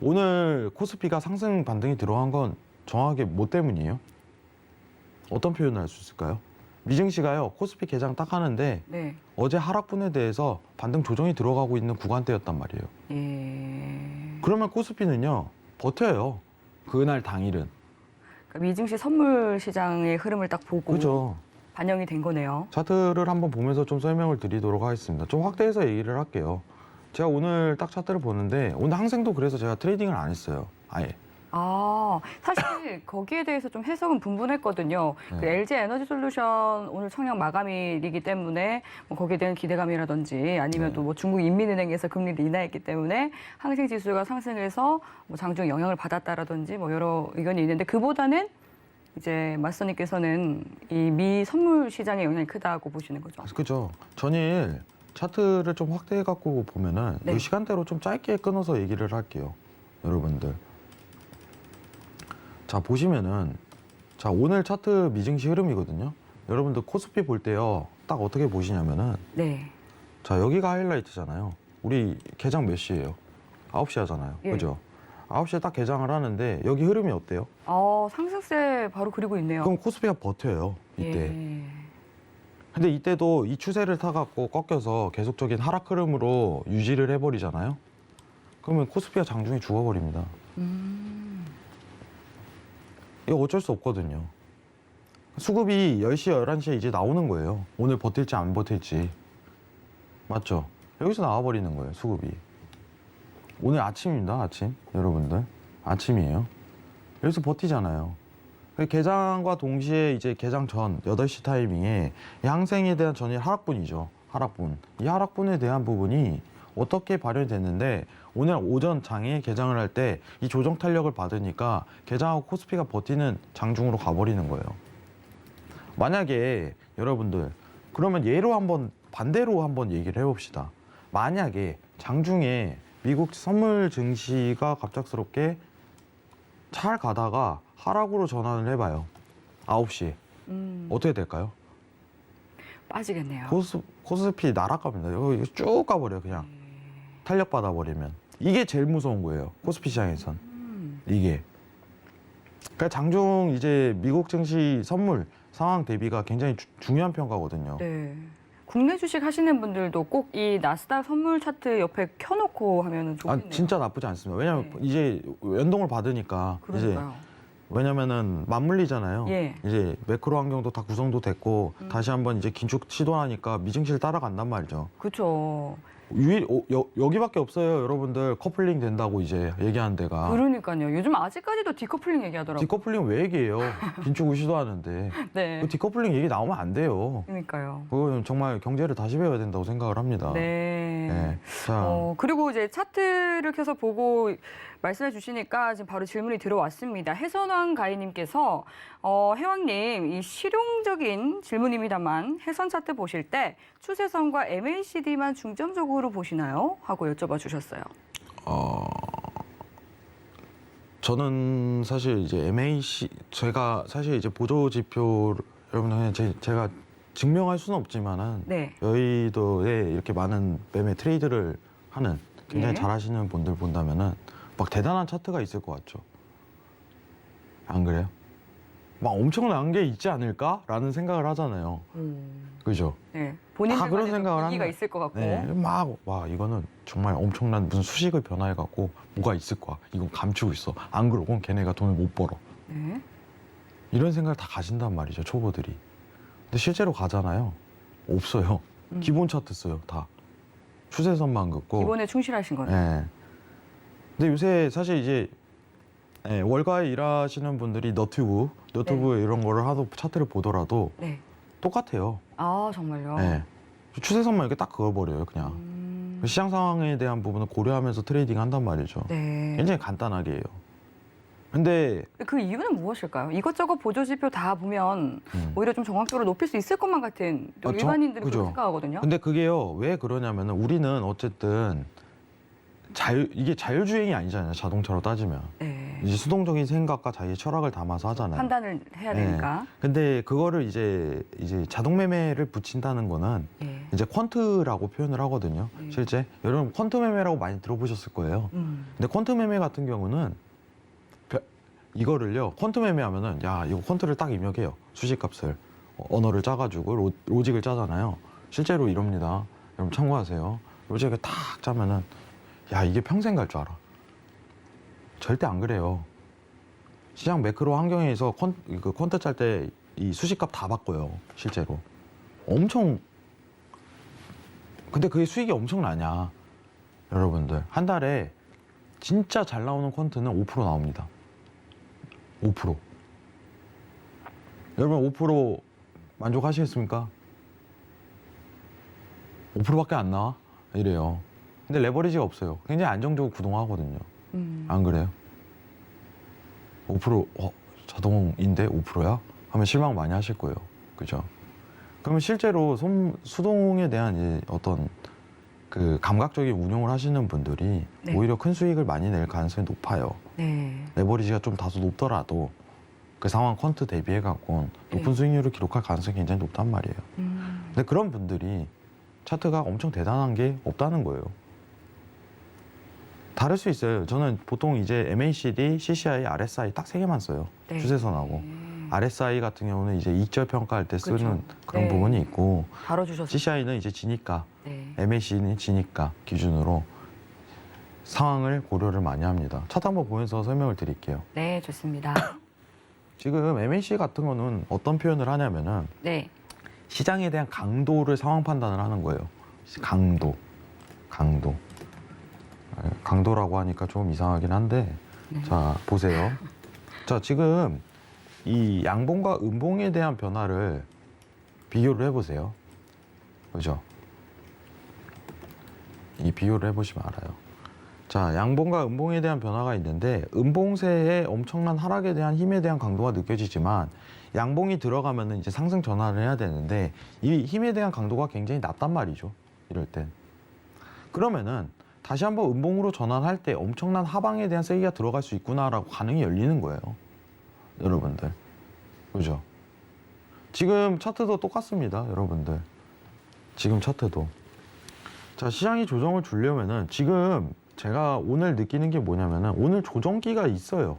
Speaker 3: 오늘 코스피가 상승 반등이 들어간 건 정확하게 뭐 때문이에요? 어떤 표현을 할 수 있을까요? 미증시가요, 코스피 개장 딱 하는데
Speaker 2: 네.
Speaker 3: 어제 하락분에 대해서 반등 조정이 들어가고 있는 구간대였단 말이에요.
Speaker 2: 예.
Speaker 3: 그러면 코스피는요, 버텨요. 그날 당일은.
Speaker 2: 그러니까 미증시 선물 시장의 흐름을 딱 보고
Speaker 3: 그죠.
Speaker 2: 반영이 된 거네요.
Speaker 3: 차트를 한번 보면서 좀 설명을 드리도록 하겠습니다. 좀 확대해서 얘기를 할게요. 제가 오늘 딱 차트를 보는데 오늘 항생도 그래서 제가 트레이딩을 안 했어요. 아예.
Speaker 2: 아, 사실 거기에 대해서 좀 해석은 분분했거든요.
Speaker 3: 네.
Speaker 2: 그 LG 에너지솔루션 오늘 청약 마감일이기 때문에 뭐 거기에 대한 기대감이라든지 아니면
Speaker 3: 네.
Speaker 2: 또 뭐 중국 인민은행에서 금리를 인하했기 때문에 항생 지수가 상승해서 뭐 장중 영향을 받았다라든지 뭐 여러 의견이 있는데 그보다는 이제 마스터님께서는 이 미 선물 시장의 영향이 크다고 보시는 거죠.
Speaker 3: 그죠. 전일 차트를 좀 확대해 갖고 보면은
Speaker 2: 네.
Speaker 3: 이 시간대로 좀 짧게 끊어서 얘기를 할게요. 여러분들. 자, 보시면은 자, 오늘 차트 미증시 흐름이거든요. 여러분들 코스피 볼 때요. 딱 어떻게 보시냐면은
Speaker 2: 네.
Speaker 3: 자, 여기가 하이라이트잖아요. 우리 개장 몇 시예요? 9시 하잖아요.
Speaker 2: 예.
Speaker 3: 그죠? 9시에 딱 개장을 하는데 여기 흐름이 어때요?
Speaker 2: 상승세 바로 그리고 있네요.
Speaker 3: 그럼 코스피가 버텨요. 이때.
Speaker 2: 예.
Speaker 3: 근데 이때도 이 추세를 타갖고 꺾여서 계속적인 하락 흐름으로 유지를 해버리잖아요. 그러면 코스피가 장중에 죽어버립니다. 이거 어쩔 수 없거든요. 수급이 10시, 11시에 이제 나오는 거예요. 오늘 버틸지 안 버틸지. 맞죠? 여기서 나와버리는 거예요, 수급이. 오늘 아침입니다, 아침. 여러분들. 아침이에요. 여기서 버티잖아요. 개장과 동시에 이제 개장 전 8시 타이밍에 이 항생에 대한 전일 하락분이죠. 하락분. 이 하락분에 대한 부분이 어떻게 발현이 됐는데 오늘 오전 장에 개장을 할 때 이 조정 탄력을 받으니까 개장하고 코스피가 버티는 장중으로 가버리는 거예요. 만약에 여러분들 그러면 얘로 한번 반대로 한번 얘기를 해봅시다. 만약에 장중에 미국 선물 증시가 갑작스럽게 잘 가다가 하락으로 전환을 해봐요. 9시에. 어떻게 될까요?
Speaker 2: 빠지겠네요.
Speaker 3: 코스피 날아갑니다. 이거 쭉 가버려요, 그냥. 탄력 받아버리면. 이게 제일 무서운 거예요. 코스피 시장에선. 이게. 그러니까 장중 이제 미국 증시 선물 상황 대비가 굉장히 중요한 평가거든요.
Speaker 2: 네. 국내 주식 하시는 분들도 꼭 이 나스닥 선물 차트 옆에 켜놓고 하면 좋겠네요.
Speaker 3: 진짜 나쁘지 않습니다. 왜냐면
Speaker 2: 네.
Speaker 3: 이제 연동을 받으니까 이제
Speaker 2: 그러니까요.
Speaker 3: 왜냐면은 맞물리잖아요.
Speaker 2: 예.
Speaker 3: 이제 매크로 환경도 다 구성도 됐고 다시 한번 이제 긴축 시도하니까 미증시를 따라간단 말이죠.
Speaker 2: 그렇죠.
Speaker 3: 여기밖에 없어요, 여러분들. 커플링 된다고 이제 얘기하는 데가.
Speaker 2: 그러니까요. 요즘 아직까지도 디커플링 얘기하더라고요.
Speaker 3: 디커플링 왜 얘기해요? 긴축을 시도하는데.
Speaker 2: 네.
Speaker 3: 그 디커플링 얘기 나오면 안 돼요.
Speaker 2: 그러니까요.
Speaker 3: 그거는 정말 경제를 다시 배워야 된다고 생각을 합니다.
Speaker 2: 네.
Speaker 3: 네. 자,
Speaker 2: 그리고 이제 차트를 켜서 보고 말씀해 주시니까 지금 바로 질문이 들어왔습니다. 해선왕 가희님께서 해왕님 이 실용적인 질문입니다만 해선 차트 보실 때 추세선과 MACD만 중점적으로 보시나요? 하고 여쭤봐 주셨어요.
Speaker 3: 저는 사실 이제 제가 사실 이제 보조 지표 여러분 제가 증명할 수는 없지만은
Speaker 2: 네.
Speaker 3: 여의도에 이렇게 많은 매매 트레이드를 하는 굉장히
Speaker 2: 예.
Speaker 3: 잘하시는 분들 본다면은 막 대단한 차트가 있을 것 같죠. 안 그래요? 막 엄청난 게 있지 않을까라는 생각을 하잖아요. 그죠?
Speaker 2: 네.
Speaker 3: 다
Speaker 2: 본인들만의
Speaker 3: 그런 생각을
Speaker 2: 분위기가
Speaker 3: 하는
Speaker 2: 있을 것 같고.
Speaker 3: 네, 와 이거는 정말 엄청난 무슨 수식을 변화해갖고 뭐가 있을 거야. 이건 감추고 있어. 안 그러고 걔네가 돈을 못 벌어.
Speaker 2: 네.
Speaker 3: 이런 생각을 다 가진단 말이죠, 초보들이. 근데 실제로 가잖아요. 없어요. 기본 차트 써요, 다. 추세선만 긋고.
Speaker 2: 기본에 충실하신 거네요.
Speaker 3: 예. 근데 요새 사실 이제 월가에 일하시는 분들이 너튜브 이런 거를 하도 차트를 보더라도
Speaker 2: 네.
Speaker 3: 똑같아요.
Speaker 2: 아 정말요?
Speaker 3: 예. 추세선만 이렇게 딱 그어버려요, 그냥. 시장 상황에 대한 부분을 고려하면서 트레이딩 한단 말이죠.
Speaker 2: 네.
Speaker 3: 굉장히 간단하게 해요. 근데
Speaker 2: 그 이유는 무엇일까요? 이것저것 보조지표 다 보면 오히려 좀 정확도를 높일 수 있을 것만 같은 또 일반인들이
Speaker 3: 그죠.
Speaker 2: 그렇게 생각하거든요.
Speaker 3: 근데 그게요, 왜 그러냐면은 우리는 어쨌든 이게 자율주행이 아니잖아요, 자동차로 따지면.
Speaker 2: 네.
Speaker 3: 이제 수동적인 생각과 자기의 철학을 담아서 하잖아요.
Speaker 2: 판단을 해야
Speaker 3: 네.
Speaker 2: 되니까.
Speaker 3: 근데 그거를 이제 자동 매매를 붙인다는 거는
Speaker 2: 예.
Speaker 3: 이제 퀀트라고 표현을 하거든요. 실제 여러분 퀀트 매매라고 많이 들어보셨을 거예요. 근데 퀀트 매매 같은 경우는 이거를요, 퀀트 매매하면은 야 이거 퀀트를 딱 입력해요. 수식값을 언어를 짜가지고 로직을 짜잖아요. 실제로 이럽니다. 여러분 참고하세요. 로직을 딱 짜면은 야 이게 평생 갈 줄 알아. 절대 안 그래요. 시장 매크로 환경에서 그 콘텐츠 할 때 이 수식값 다 바꿔요. 실제로. 엄청. 근데 그게 수익이 엄청나냐. 여러분들. 한 달에 진짜 잘 나오는 콘텐츠는 5% 나옵니다. 5%. 여러분 5% 만족하시겠습니까? 5%밖에 안 나와? 이래요. 근데 레버리지가 없어요. 굉장히 안정적으로 구동하거든요. 안 그래요? 5% 자동인데 5%야? 하면 실망 많이 하실 거예요. 그죠? 그러면 실제로 수동에 대한 이제 어떤 그 감각적인 운용을 하시는 분들이
Speaker 2: 네.
Speaker 3: 오히려 큰 수익을 많이 낼 가능성이 높아요.
Speaker 2: 네.
Speaker 3: 레버리지가 좀 다소 높더라도 그 상황 퀀트 대비해 갖고 높은
Speaker 2: 네.
Speaker 3: 수익률을 기록할 가능성이 굉장히 높단 말이에요. 근데 그런 분들이 차트가 엄청 대단한 게 없다는 거예요. 다를 수 있어요. 저는 보통 이제 MACD, CCI, RSI 딱 세 개만 써요.
Speaker 2: 네.
Speaker 3: 추세선하고. RSI 같은 경우는 이제 이절 평가할 때 쓰는
Speaker 2: 그렇죠.
Speaker 3: 그런
Speaker 2: 네.
Speaker 3: 부분이 있고,
Speaker 2: 다뤄주셨어요.
Speaker 3: CCI는 이제 지니가,
Speaker 2: 네.
Speaker 3: MACD는 지니가 기준으로 상황을 고려를 많이 합니다. 차트 한번 보면서 설명을 드릴게요.
Speaker 2: 네, 좋습니다.
Speaker 3: 지금 MAC 같은 거는 어떤 표현을 하냐면은
Speaker 2: 네.
Speaker 3: 시장에 대한 강도를 상황 판단을 하는 거예요. 강도라고 하니까 좀 이상하긴 한데,
Speaker 2: 네.
Speaker 3: 자 보세요. 자 지금 이 양봉과 음봉에 대한 변화를 비교를 해보세요. 그죠? 이 비교를 해보시면 알아요. 자, 양봉과 음봉에 대한 변화가 있는데 음봉세의 엄청난 하락에 대한 힘에 대한 강도가 느껴지지만 양봉이 들어가면은 이제 상승 전환을 해야 되는데 이 힘에 대한 강도가 굉장히 낮단 말이죠. 이럴 땐. 그러면은 다시 한번 음봉으로 전환할 때 엄청난 하방에 대한 세기가 들어갈 수 있구나라고 가능이 열리는 거예요. 여러분들. 그죠? 지금 차트도 똑같습니다. 여러분들. 지금 차트도. 자, 시장이 조정을 주려면은 지금 제가 오늘 느끼는 게 뭐냐면은 오늘 조정기가 있어요.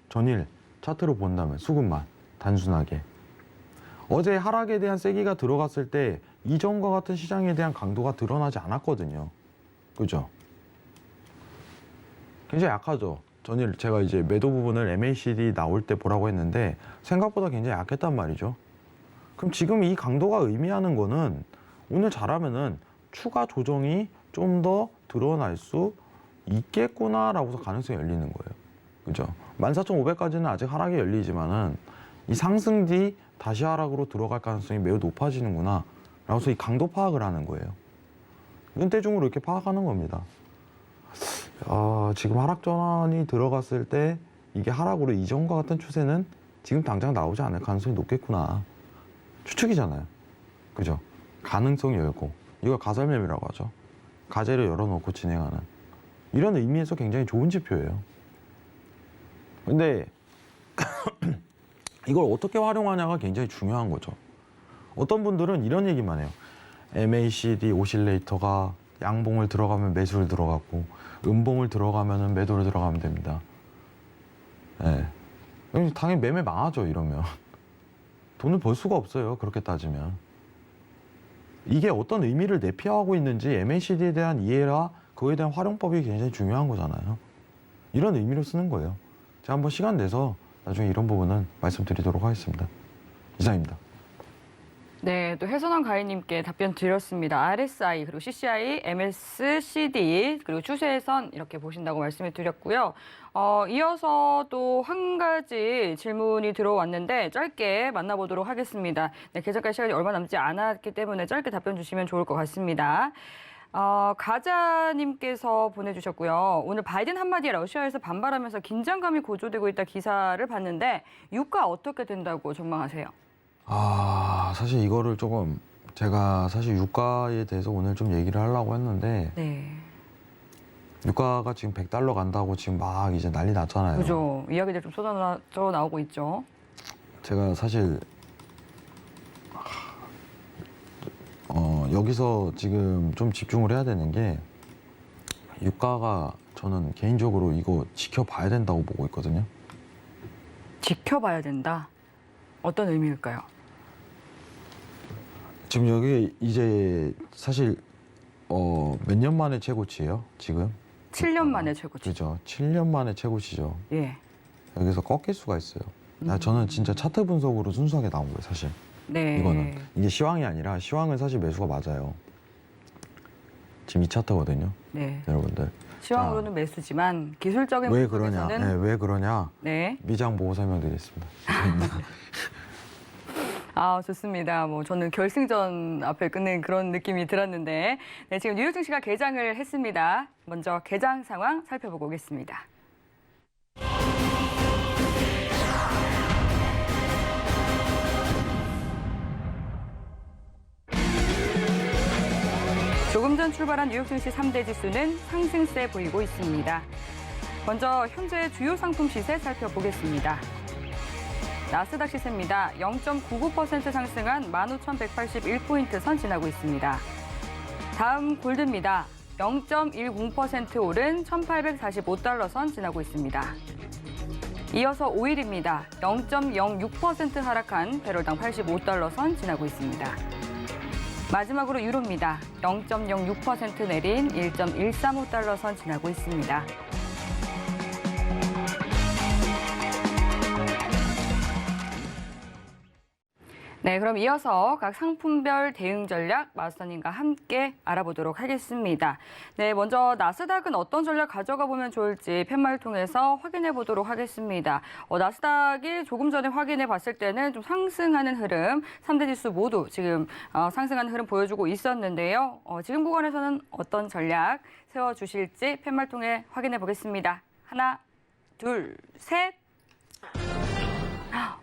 Speaker 3: 전일 차트로 본다면 수급만 단순하게. 어제 하락에 대한 세기가 들어갔을 때 이전과 같은 시장에 대한 강도가 드러나지 않았거든요. 그죠? 굉장히 약하죠. 전일 제가 이제 매도 부분을 MACD 나올 때 보라고 했는데 생각보다 굉장히 약했단 말이죠. 그럼 지금 이 강도가 의미하는 거는 오늘 잘하면은 추가 조정이 좀 더 드러날 수 있겠구나라고서 가능성이 열리는 거예요. 그죠? 14,500까지는 아직 하락이 열리지만은 이 상승 뒤 다시 하락으로 들어갈 가능성이 매우 높아지는구나. 라고서 이 강도 파악을 하는 거예요. 눈대중으로 이렇게 파악하는 겁니다. 지금 하락 전환이 들어갔을 때 이게 하락으로 이전과 같은 추세는 지금 당장 나오지 않을 가능성이 높겠구나. 추측이잖아요. 그죠? 가능성 열고. 이걸 가설매매라고 하죠. 가제를 열어놓고 진행하는. 이런 의미에서 굉장히 좋은 지표예요. 근데 이걸 어떻게 활용하냐가 굉장히 중요한 거죠. 어떤 분들은 이런 얘기만 해요. MACD 오실레이터가 양봉을 들어가면 매수를 들어가고 음봉을 들어가면 매도를 들어가면 됩니다. 네. 당연히 매매 망하죠. 이러면 돈을 벌 수가 없어요. 그렇게 따지면. 이게 어떤 의미를 내포하고 있는지 MACD에 대한 이해라 그거에 대한 활용법이 굉장히 중요한 거잖아요. 이런 의미로 쓰는 거예요. 제가 한번 시간 내서 나중에 이런 부분은 말씀드리도록 하겠습니다. 이상입니다.
Speaker 2: 네, 또 해선원 가희님께 답변 드렸습니다. RSI, 그리고 CCI, MACD, 그리고 추세선 이렇게 보신다고 말씀을 드렸고요. 이어서 또 한 가지 질문이 들어왔는데 짧게 만나보도록 하겠습니다. 네, 개정까지 시간이 얼마 남지 않았기 때문에 짧게 답변 주시면 좋을 것 같습니다. 가자님께서 보내주셨고요. 오늘 바이든 한마디에 러시아에서 반발하면서 긴장감이 고조되고 있다 기사를 봤는데 유가 어떻게 된다고 전망하세요?
Speaker 3: 사실 이거를 조금 제가 사실 유가에 대해서 오늘 좀 얘기를 하려고 했는데
Speaker 2: 네.
Speaker 3: 유가가 지금 $100 간다고 지금 막 이제 난리 났잖아요.
Speaker 2: 그죠. 이야기들 좀 쏟아져 나오고 있죠.
Speaker 3: 제가 사실 여기서 지금 좀 집중을 해야 되는 게 유가가 저는 개인적으로 이거 지켜봐야 된다고 보고 있거든요.
Speaker 2: 지켜봐야 된다. 어떤 의미일까요?
Speaker 3: 지금 여기 이제 사실 몇 년 만에 최고치예요. 지금
Speaker 2: 7년 만에 최고치.
Speaker 3: 그죠. 7년 만에 최고치죠.
Speaker 2: 예.
Speaker 3: 여기서 꺾일 수가 있어요. 저는 진짜 차트 분석으로 순수하게 나온 거예요, 사실.
Speaker 2: 네.
Speaker 3: 이거는. 이게 시황이 아니라 시황은 사실 매수가 맞아요. 지금 이 차트거든요,
Speaker 2: 네.
Speaker 3: 여러분들.
Speaker 2: 시황으로는 매수지만 기술적인
Speaker 3: 왜 그러냐?
Speaker 2: 부분에서는
Speaker 3: 네, 왜 그러냐?
Speaker 2: 네.
Speaker 3: 미장 보고 설명드리겠습니다.
Speaker 2: 아, 좋습니다. 뭐 저는 결승전 앞에 끝낸 그런 느낌이 들었는데, 네, 지금 뉴욕 증시가 개장을 했습니다. 먼저 개장 상황 살펴보고 오겠습니다. 조금 전 출발한 뉴욕 증시 3대 지수는 상승세 보이고 있습니다. 먼저 현재 주요 상품 시세 살펴보겠습니다. 나스닥 시세입니다. 0.99% 상승한 15,181포인트 선 지나고 있습니다. 다음 골드입니다. 0.10% 오른 1,845달러 선 지나고 있습니다. 이어서 오일입니다. 0.06% 하락한 배럴당 85달러 선 지나고 있습니다. 마지막으로 유로입니다. 0.06% 내린 1.135달러 선 지나고 있습니다. 네, 그럼 이어서 각 상품별 대응 전략 마스터님과 함께 알아보도록 하겠습니다. 네, 먼저 나스닥은 어떤 전략 가져가 보면 좋을지 팻말을 통해서 확인해 보도록 하겠습니다. 나스닥이 조금 전에 확인해 봤을 때는 좀 상승하는 흐름, 3대 지수 모두 지금 상승하는 흐름 보여주고 있었는데요. 지금 구간에서는 어떤 전략 세워주실지 팻말 통해 확인해 보겠습니다. 하나, 둘, 셋.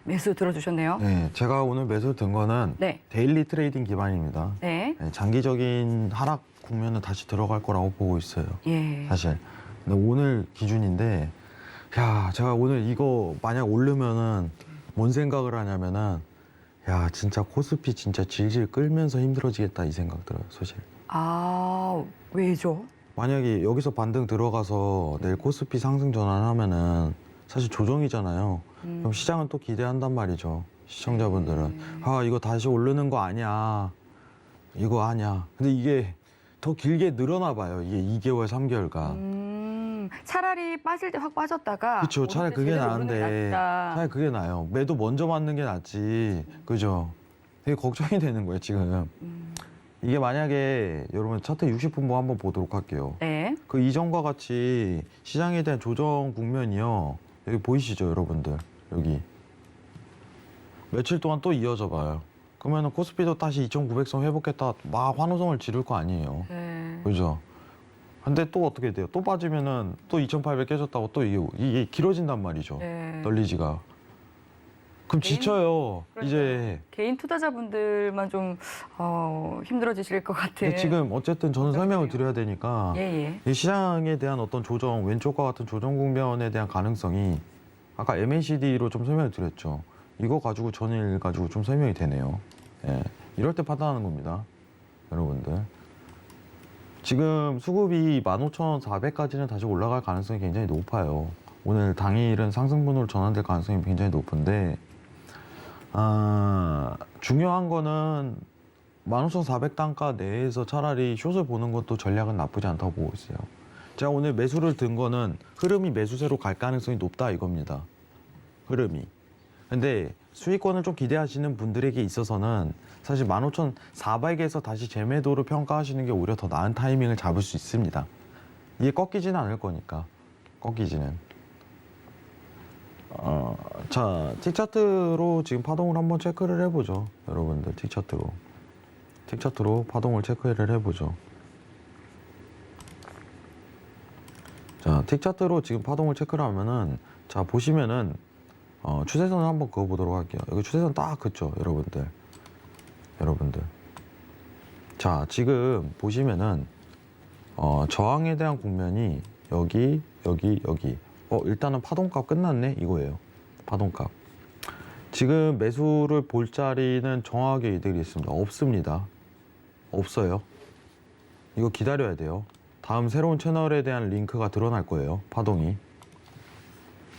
Speaker 2: 매수 들어주셨네요.
Speaker 3: 네, 제가 오늘 매수 든 거는
Speaker 2: 네.
Speaker 3: 데일리 트레이딩 기반입니다.
Speaker 2: 네.
Speaker 3: 네, 장기적인 하락 국면은 다시 들어갈 거라고 보고 있어요.
Speaker 2: 예.
Speaker 3: 사실. 근데 오늘 기준인데, 야, 제가 오늘 이거 만약 오르면은 뭔 생각을 하냐면은, 야, 진짜 코스피 진짜 질질 끌면서 힘들어지겠다 이 생각 들어요, 사실.
Speaker 2: 아, 왜죠?
Speaker 3: 만약에 여기서 반등 들어가서 내일 코스피 상승 전환하면은 사실 조정이잖아요. 그럼 시장은 또 기대한단 말이죠. 시청자분들은. 아, 이거 다시 오르는 거 아니야. 이거 아니야. 근데 이게 더 길게 늘어나 봐요. 이게 2개월, 3개월간.
Speaker 2: 차라리 빠질 때 확 빠졌다가
Speaker 3: 그렇죠. 차라리
Speaker 2: 오를 때
Speaker 3: 그게
Speaker 2: 제대로 오르는 게
Speaker 3: 나은데.
Speaker 2: 낫다.
Speaker 3: 차라리 그게 나아요. 매도 먼저 맞는 게 낫지. 그죠? 되게 걱정이 되는 거예요, 지금. 이게 만약에 여러분 차트 60분보 한번 보도록 할게요.
Speaker 2: 네.
Speaker 3: 그 이전과 같이 시장에 대한 조정 국면이요. 여기 보이시죠, 여러분들? 여기. 며칠 동안 또 이어져 봐요. 그러면 코스피도 다시 2,900선 회복했다 막 환호성을 지를 거 아니에요.
Speaker 2: 네.
Speaker 3: 그죠? 근데 또 어떻게 돼요? 또 빠지면은 또 2,800 깨졌다고 또 이게 길어진단 말이죠.
Speaker 2: 네.
Speaker 3: 널리지가. 그럼
Speaker 2: 개인-
Speaker 3: 지쳐요.
Speaker 2: 그러니까요.
Speaker 3: 이제.
Speaker 2: 개인 투자자분들만 좀 힘들어지실 것 같은.
Speaker 3: 근데 지금 어쨌든 저는 설명을 드려야 되니까
Speaker 2: 예.
Speaker 3: 이 시장에 대한 어떤 조정, 왼쪽과 같은 조정 국면에 대한 가능성이 아까 MACD로 좀 설명을 드렸죠. 이거 가지고 전일 가지고 좀 설명이 되네요. 예. 이럴 때 판단하는 겁니다. 여러분들. 지금 수급이 15,400까지는 다시 올라갈 가능성이 굉장히 높아요. 오늘 당일은 상승분으로 전환될 가능성이 굉장히 높은데 중요한 거는 15,400 단가 내에서 차라리 숏을 보는 것도 전략은 나쁘지 않다고 보고 있어요. 제가 오늘 매수를 든 거는 흐름이 매수세로 갈 가능성이 높다 이겁니다. 흐름이. 근데 수익권을 좀 기대하시는 분들에게 있어서는 사실 15,400에서 다시 재매도로 평가하시는 게 오히려 더 나은 타이밍을 잡을 수 있습니다. 이게 꺾이지는 않을 거니까. 꺾이지는. 자, 틱차트로 지금 파동을 한번 체크를 해보죠. 여러분들, 틱차트로. 틱차트로 파동을 체크를 해보죠. 자, 틱차트로 지금 파동을 체크를 하면은, 자, 보시면은, 추세선을 한번 그어보도록 할게요. 여기 추세선 딱 긋죠, 여러분들. 여러분들. 자, 지금 보시면은, 저항에 대한 국면이 여기, 여기, 여기. 일단은 파동값 끝났네? 이거예요. 파동값. 지금 매수를 볼 자리는 정확하게 이들이 있습니다. 없습니다. 없어요. 이거 기다려야 돼요. 다음 새로운 채널에 대한 링크가 드러날 거예요. 파동이.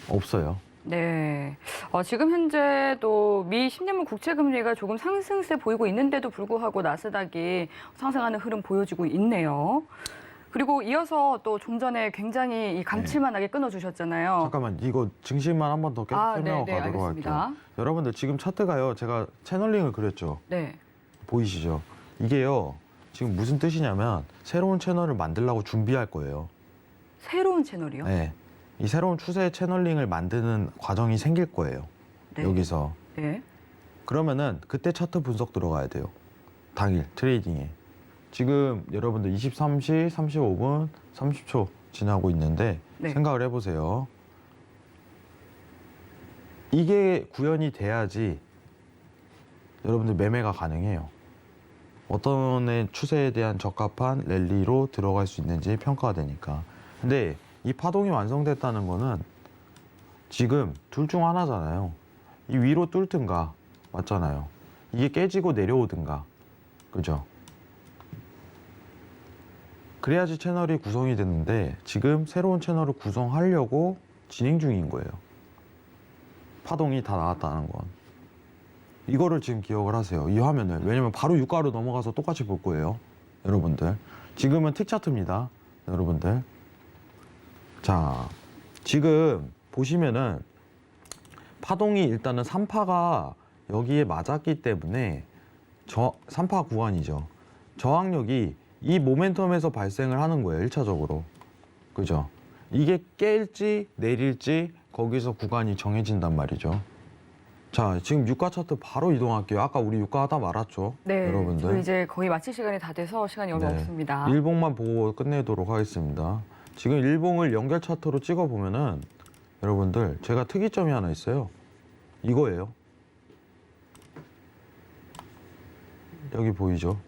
Speaker 3: 없어요.
Speaker 2: 네. 지금 현재도 미 10년물 국채 금리가 조금 상승세 보이고 있는데도 불구하고 나스닥이 상승하는 흐름 보여지고 있네요. 그리고 이어서 또 좀 전에 굉장히 이 감칠맛나게 끊어주셨잖아요.
Speaker 3: 잠깐만 이거 증시만 한 번 더 계속 설명하고 가도록
Speaker 2: 알겠습니다.
Speaker 3: 할게요. 여러분들 지금 차트가요. 제가 채널링을 그렸죠.
Speaker 2: 네.
Speaker 3: 보이시죠? 이게요. 지금 무슨 뜻이냐면 새로운 채널을 만들려고 준비할 거예요.
Speaker 2: 새로운 채널이요?
Speaker 3: 네. 이 새로운 추세 채널링을 만드는 과정이 생길 거예요.
Speaker 2: 네.
Speaker 3: 여기서.
Speaker 2: 네.
Speaker 3: 그러면은 그때 차트 분석 들어가야 돼요. 당일 트레이딩에. 지금 여러분들 23시 35분 30초 지나고 있는데
Speaker 2: 네.
Speaker 3: 생각을 해보세요. 이게 구현이 돼야지 여러분들 매매가 가능해요. 어떤 추세에 대한 적합한 랠리로 들어갈 수 있는지 평가가 되니까. 근데 이 파동이 완성됐다는 거는 지금 둘 중 하나잖아요. 이 위로 뚫든가 맞잖아요. 이게 깨지고 내려오든가 그죠? 그래야지 채널이 구성이 됐는데 지금 새로운 채널을 구성하려고 진행 중인 거예요. 파동이 다 나왔다는 건. 이거를 지금 기억을 하세요. 이 화면을. 왜냐면 바로 유가로 넘어가서 똑같이 볼 거예요. 여러분들. 지금은 틱 차트입니다. 여러분들. 자, 지금 보시면은 파동이 일단은 3파가 여기에 맞았기 때문에 3파 구간이죠. 저항력이 이 모멘텀에서 발생을 하는 거예요. 1차적으로. 그죠? 이게 깰지 내릴지 거기서 구간이 정해진단 말이죠. 자, 지금 유가 차트 바로 이동할게요. 아까 우리 유가 하다 말았죠.
Speaker 2: 네.
Speaker 3: 여러분들.
Speaker 2: 저희 이제 거의 마칠 시간이 다 돼서 시간이 얼마
Speaker 3: 네.
Speaker 2: 없습니다.
Speaker 3: 일봉만 보고 끝내도록 하겠습니다. 지금 일봉을 연결 차트로 찍어 보면은 여러분들 제가 특이점이 하나 있어요. 이거예요. 여기 보이죠?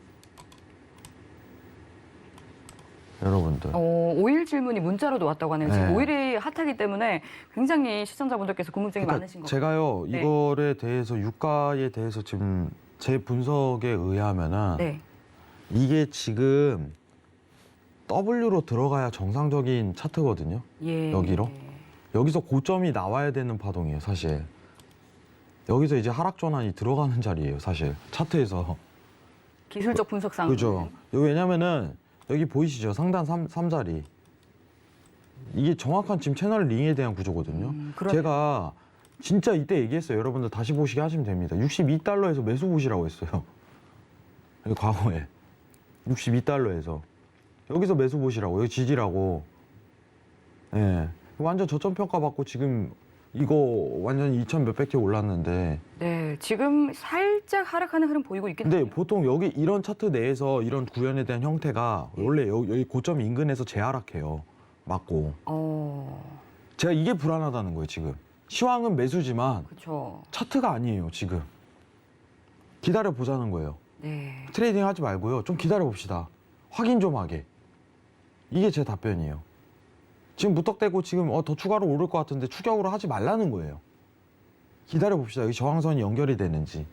Speaker 3: 여러분들.
Speaker 2: 5일 질문이 문자로도 왔다고 하네요. 지금
Speaker 3: 네.
Speaker 2: 5일이 핫하기 때문에 굉장히 시청자분들께서 궁금증이
Speaker 3: 그러니까
Speaker 2: 많으신 것 같아요.
Speaker 3: 제가요
Speaker 2: 네.
Speaker 3: 이거에 대해서 유가에 대해서 지금 제 분석에 의하면은
Speaker 2: 네.
Speaker 3: 이게 지금 W로 들어가야 정상적인 차트거든요.
Speaker 2: 예.
Speaker 3: 여기로? 여기서 고점이 나와야 되는 파동이에요, 사실. 여기서 이제 하락 전환이 들어가는 자리예요, 사실. 차트에서.
Speaker 2: 기술적 분석상.
Speaker 3: 그죠? 여기 왜냐면은 여기 보이시죠? 상단 3자리. 이게 정확한 지금 채널 링에 대한 구조거든요.
Speaker 2: 그러네요.
Speaker 3: 제가 진짜 이때 얘기했어요. 여러분들 다시 보시게 하시면 됩니다. 62달러에서 매수 보시라고 했어요. 여기 과거에. 62달러에서. 여기서 매수 보시라고. 여기 지지라고. 예. 네. 완전 저점 평가 받고 지금 이거 완전 2천 몇백 개 올랐는데.
Speaker 2: 네. 지금 살짝 하락하는 흐름 보이고 있긴
Speaker 3: 근데
Speaker 2: 해요.
Speaker 3: 보통 여기 이런 차트 내에서 이런 구현에 대한 형태가 원래 여기 고점 인근에서 재하락해요. 맞고. 제가 이게 불안하다는 거예요, 지금. 시황은 매수지만
Speaker 2: 그렇죠.
Speaker 3: 차트가 아니에요, 지금. 기다려 보자는 거예요.
Speaker 2: 네.
Speaker 3: 트레이딩 하지 말고요. 좀 기다려 봅시다. 확인 좀 하게. 이게 제 답변이에요. 지금 무턱대고 지금 더 추가로 오를 것 같은데 추격으로 하지 말라는 거예요. 기다려 봅시다. 여기 저항선이 연결이 되는지.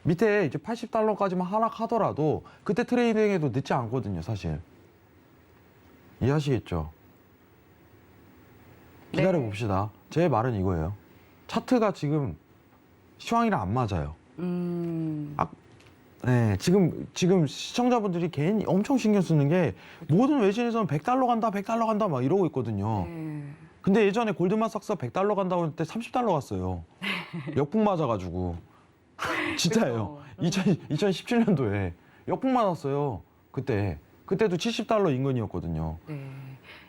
Speaker 3: 밑에 이제 80달러까지만 하락하더라도 그때 트레이딩해도 늦지 않거든요, 사실. 이해하시겠죠? 기다려 봅시다. 제 말은 이거예요. 차트가 지금 시황이랑 안 맞아요. 네, 지금 시청자분들이 괜히 엄청 신경 쓰는 게 모든 외신에서는 100달러 간다, 100달러 간다 막 이러고 있거든요.
Speaker 2: 네.
Speaker 3: 근데 예전에 골드만삭스가 100달러 간다고 할 때 30달러 갔어요. 역풍 맞아가지고. 진짜예요.
Speaker 2: 그렇죠.
Speaker 3: 2017년도에 역풍 맞았어요. 그때도 70달러 인근이었거든요.
Speaker 2: 네.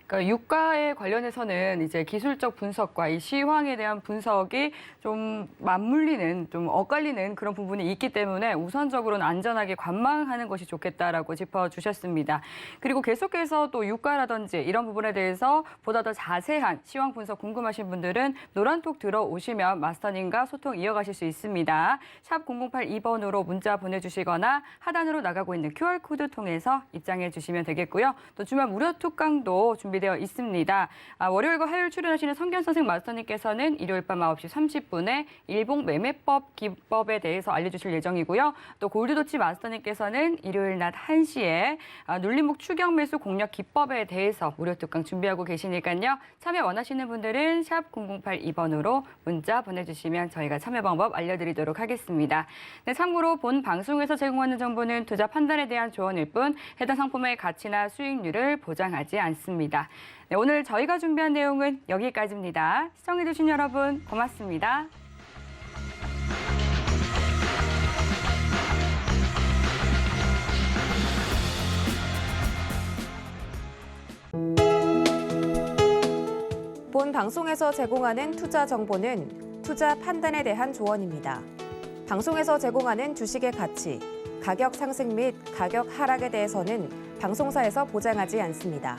Speaker 2: 그러니까 유가에 관련해서는 이제 기술적 분석과 이 시황에 대한 분석이 좀 맞물리는, 좀 엇갈리는 그런 부분이 있기 때문에 우선적으로는 안전하게 관망하는 것이 좋겠다라고 짚어주셨습니다. 그리고 계속해서 또 유가라든지 이런 부분에 대해서 보다 더 자세한 시황 분석 궁금하신 분들은 노란톡 들어오시면 마스터님과 소통 이어가실 수 있습니다. 샵 0082번으로 문자 보내주시거나 하단으로 나가고 있는 QR코드 통해서 입장해 주시면 되겠고요. 또 주말 무료 톡강도 준비 준비되어 있습니다. 월요일과 화요일 출연하시는 성견선생 마스터님께서는 일요일 밤 9시 30분에 일봉 매매법 기법에 대해서 알려주실 예정이고요. 또 골드도치 마스터님께서는 일요일 낮 1시에 눌림목 추격 매수 공략 기법에 대해서 무료 특강 준비하고 계시니까요. 참여 원하시는 분들은 샵 0082번으로 문자 보내주시면 저희가 참여 방법 알려드리도록 하겠습니다. 네, 참고로 본 방송에서 제공하는 정보는 투자 판단에 대한 조언일 뿐 해당 상품의 가치나 수익률을 보장하지 않습니다. 네, 오늘 저희가 준비한 내용은 여기까지입니다. 시청해주신 여러분 고맙습니다.
Speaker 1: 본 방송에서 제공하는 투자 정보는 투자 판단에 대한 조언입니다. 방송에서 제공하는 주식의 가치, 가격 상승 및 가격 하락에 대해서는 방송사에서 보장하지 않습니다.